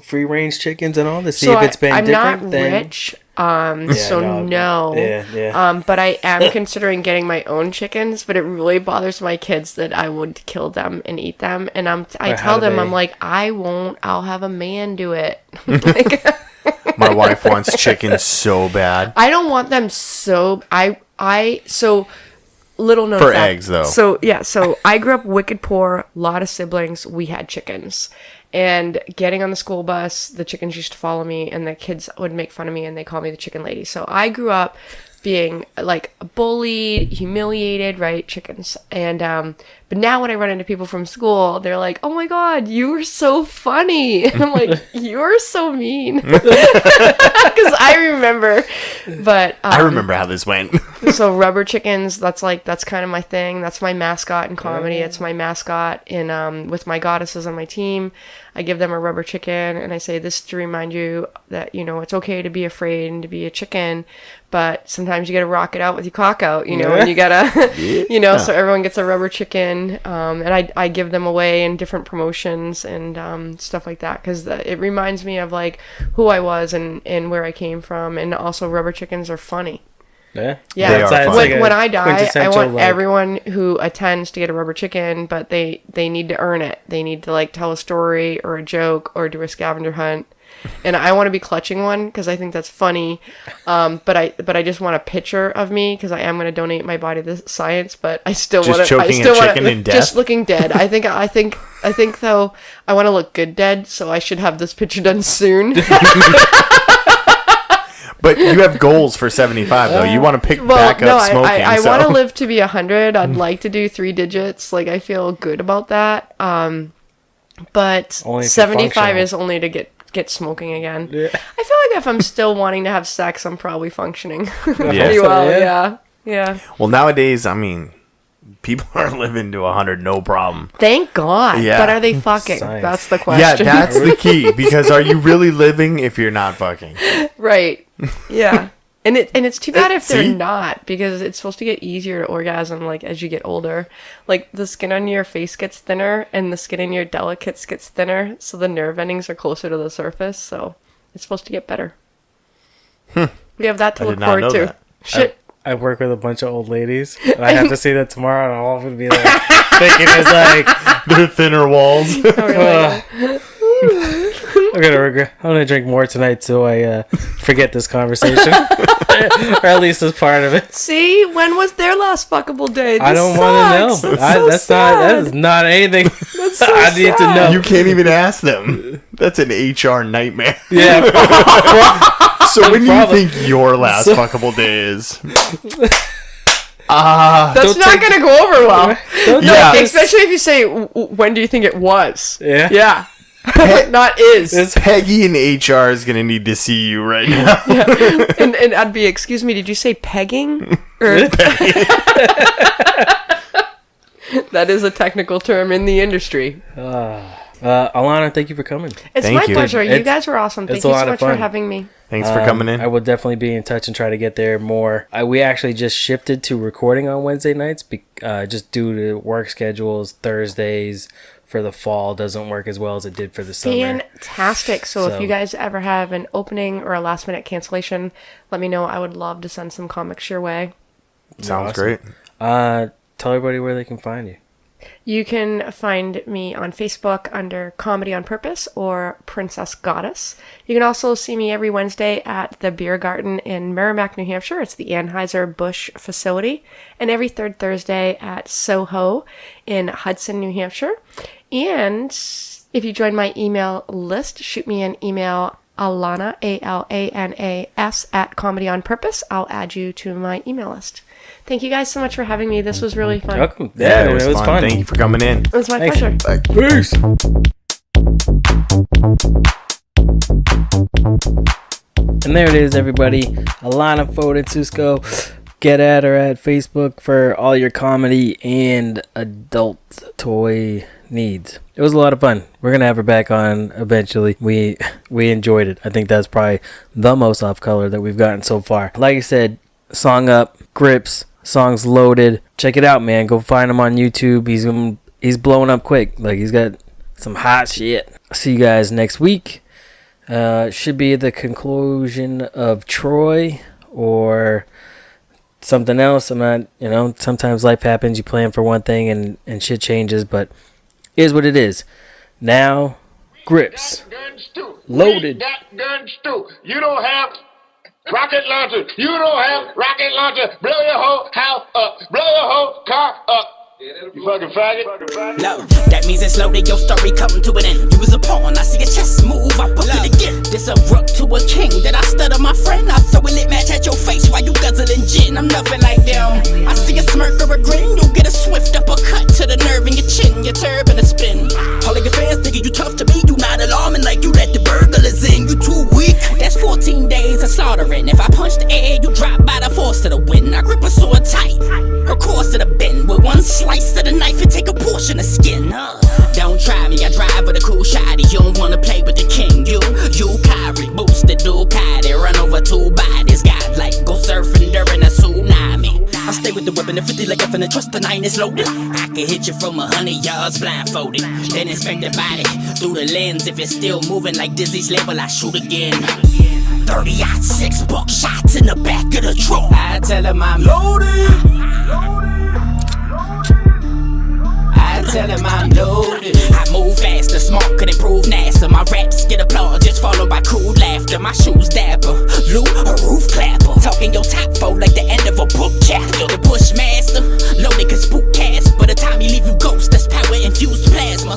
free range chickens and all to see So if it's been I'm different not than rich. So no. Yeah. But I am considering getting my own chickens, but it really bothers my kids that I would kill them and eat them. And I Or how tell do them, they- I'm like, I won't, I'll have a man do it. Like, My wife wants chicken so bad. I don't want them so, so little known For fact. eggs, though. So I grew up wicked poor, a lot of siblings, we had chickens. And getting on the school bus, the chickens used to follow me, and the kids would make fun of me, and they called me the chicken lady. So I grew up being like bullied, humiliated, right? Chickens. And but now when I run into people from school, they're like, "Oh my god, you were so funny," and I'm like, "You're so mean," because I remember. But I remember how this went. so rubber chickens, that's kind of my thing. That's my mascot in comedy. It's my mascot in with my goddesses on my team. I give them a rubber chicken and I say this to remind you that it's okay to be afraid and to be a chicken, but sometimes you got to rock it out with your cock out, and you gotta so everyone gets a rubber chicken, and I give them away in different promotions and stuff like that because it reminds me of like who I was and where I came from, and also rubber chickens are funny. Yeah. Yeah. They are fun. When I die, I quintessential, want everyone who attends to get a rubber chicken, but they need to earn it. They need to like tell a story or a joke or do a scavenger hunt. And I want to be clutching one because I think that's funny. But I just want a picture of me because I am going to donate my body to science. But I still want to. Just choking a chicken in death? Just looking dead. I think though I want to look good dead, so I should have this picture done soon. But you have goals for 75 though. You want to pick back up smoking. I want to live to be 100. I'd like to do 3 digits. Like I feel good about that. But Only 75 is only to get smoking again. Yeah. I feel like if I'm still wanting to have sex, I'm probably functioning pretty Yeah. well. Yeah. Well, nowadays, I mean, people are living to 100 no problem. Thank God. Yeah. But are they fucking? Science. That's the Yeah, question. that's the key. Because are you really living if you're not fucking? Right. Yeah. And it's too bad if they're See? not, because it's supposed to get easier to orgasm like as you get older. Like the skin on your face gets thinner and the skin in your delicates gets thinner, so the nerve endings are closer to the surface, so it's supposed to get better. We have that to I look did not forward know to. that. Shit. I work with a bunch of old ladies. And I have to see that tomorrow, and all I'm gonna be like thinking is like They're thinner walls. I'm gonna drink more tonight so I forget this conversation, or at least as part of it. See, when was their last fuckable day? I don't want to know. That is not anything. That's so I need to sad. know. You can't even ask them. That's an HR nightmare. Yeah. So when do you Probably. think your last fuckable day is? That's not going to go over well. Yeah. Especially if you say, when do you think it was? Yeah. Yeah. Not is. Peggy in HR is going to need to see you right now. And I'd be, excuse me, did you say pegging? Or that is a technical term in the industry. Alana, thank you for coming. It's Thank my you. pleasure. You guys were awesome. Thank it's a you lot so of much for fun. having me. Thanks for coming in. I will definitely be in touch and try to get there more. We actually just shifted to recording on Wednesday nights, just due to work schedules. Thursdays for the fall doesn't work as well as it did for the summer. Fantastic. So if you guys ever have an opening or a last minute cancellation, let me know. I would love to send some comics your way. Sounds Awesome. great. Tell everybody where they can find you. You can find me on Facebook under Comedy on Purpose or Princess Goddess. You can also see me every Wednesday at the Beer Garden in Merrimack, New Hampshire. It's the Anheuser-Busch facility. And every third Thursday at Soho in Hudson, New Hampshire. And if you join my email list, shoot me an email, Alana, ALANAS, at Comedy on Purpose. I'll add you to my email list. Thank you guys so much for having me. This was really fun. Welcome. Yeah, it was fun. Thank you for coming in. It was my Thanks. pleasure. Bye. Peace. And there it is, everybody. Alana, Foden, Susko. Get at her at Facebook for all your comedy and adult toy needs. It was a lot of fun. We're gonna have her back on eventually. We enjoyed it. I think that's probably the most off color that we've gotten so far. Like I said, song up, grips, songs loaded. Check it out, man. Go find him on YouTube. He's blowing up quick. Like, he's got some hot shit. See you guys next week. Should be the conclusion of Troy or something else. I'm not, sometimes life happens. You plan for one thing and shit changes, but it is what it is. Now, grips. Loaded. Got guns too. You don't have rocket launcher. You don't have rocket launcher. Blow your whole house up. Blow your whole car up. You fucking faggot. Low, that means it's loaded, your story coming to an end. You was a pawn, I see your chest move, I put it again. This abrupt to a king, that I stutter my friend. I throw a lit match at your face while you guzzling gin. I'm nothing like them. I see a smirk or a grin, you'll get a swift uppercut to the nerve in your chin, your turban a spin. All of your fans thinking you tough to be, you not alarming like you let the burglars in. You too weak, that's 14 days of slaughtering. If I punch the air, you drop by the force of the wind. I grip a sword tight, her course of the bend with one slice of the knife and take a portion of skin. Don't try me, I drive with a cool shotty. You don't wanna play with the king. You Kyrie, boosted Ducati, run over 2 bodies. God like go surfing during a tsunami. I stay with the weapon, the 50 like I finna trust the 9 is loaded. I can hit you from 100 yards blindfolded. Then inspect the body through the lens. If it's still moving like Dizzy's label, I shoot again. 30-06 buckshots in the back of the trunk. I tell him I'm loaded. I tell him I'm loaded. I move faster, smart could improve NASA. My raps get applause, just followed by cool laughter. My shoes dapper, Lou a roof clapper. Talking your top four like the end of a book chapter. The Bushmaster, loaded can spook cast. By the time he leave you ghost, that's power infused plasma.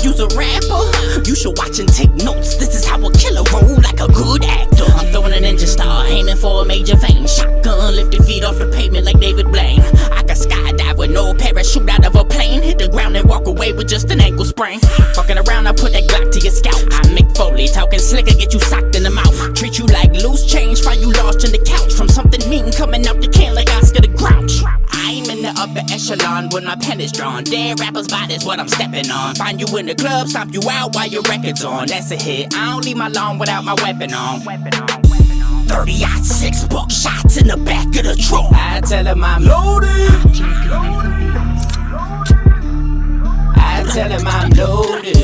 You's a rapper, you should watch and take notes. This is how a killer roll like a good actor. I'm throwing a ninja star, aiming for a major vein. Shotgun, lifted feet off the pavement like David Blaine. I can skydive with no parachute out of a plane. Hit the ground and walk away with just an ankle sprain. Fucking around, I put that Glock to your scalp. I Mick Foley, talking slicker, get you socked in the mouth. Treat you like loose change, find you lost in the couch. From something mean coming out the can like Oscar the Grouch. I'm in the upper echelon when my pen is drawn. Dead rappers' body's what I'm stepping on. Find you in the club, stomp you out while your record's on. That's a hit, I don't leave my lawn without my weapon on. 30-06 buckshots in the back of the trunk. I tell him I'm loaded. I tell him I'm loaded.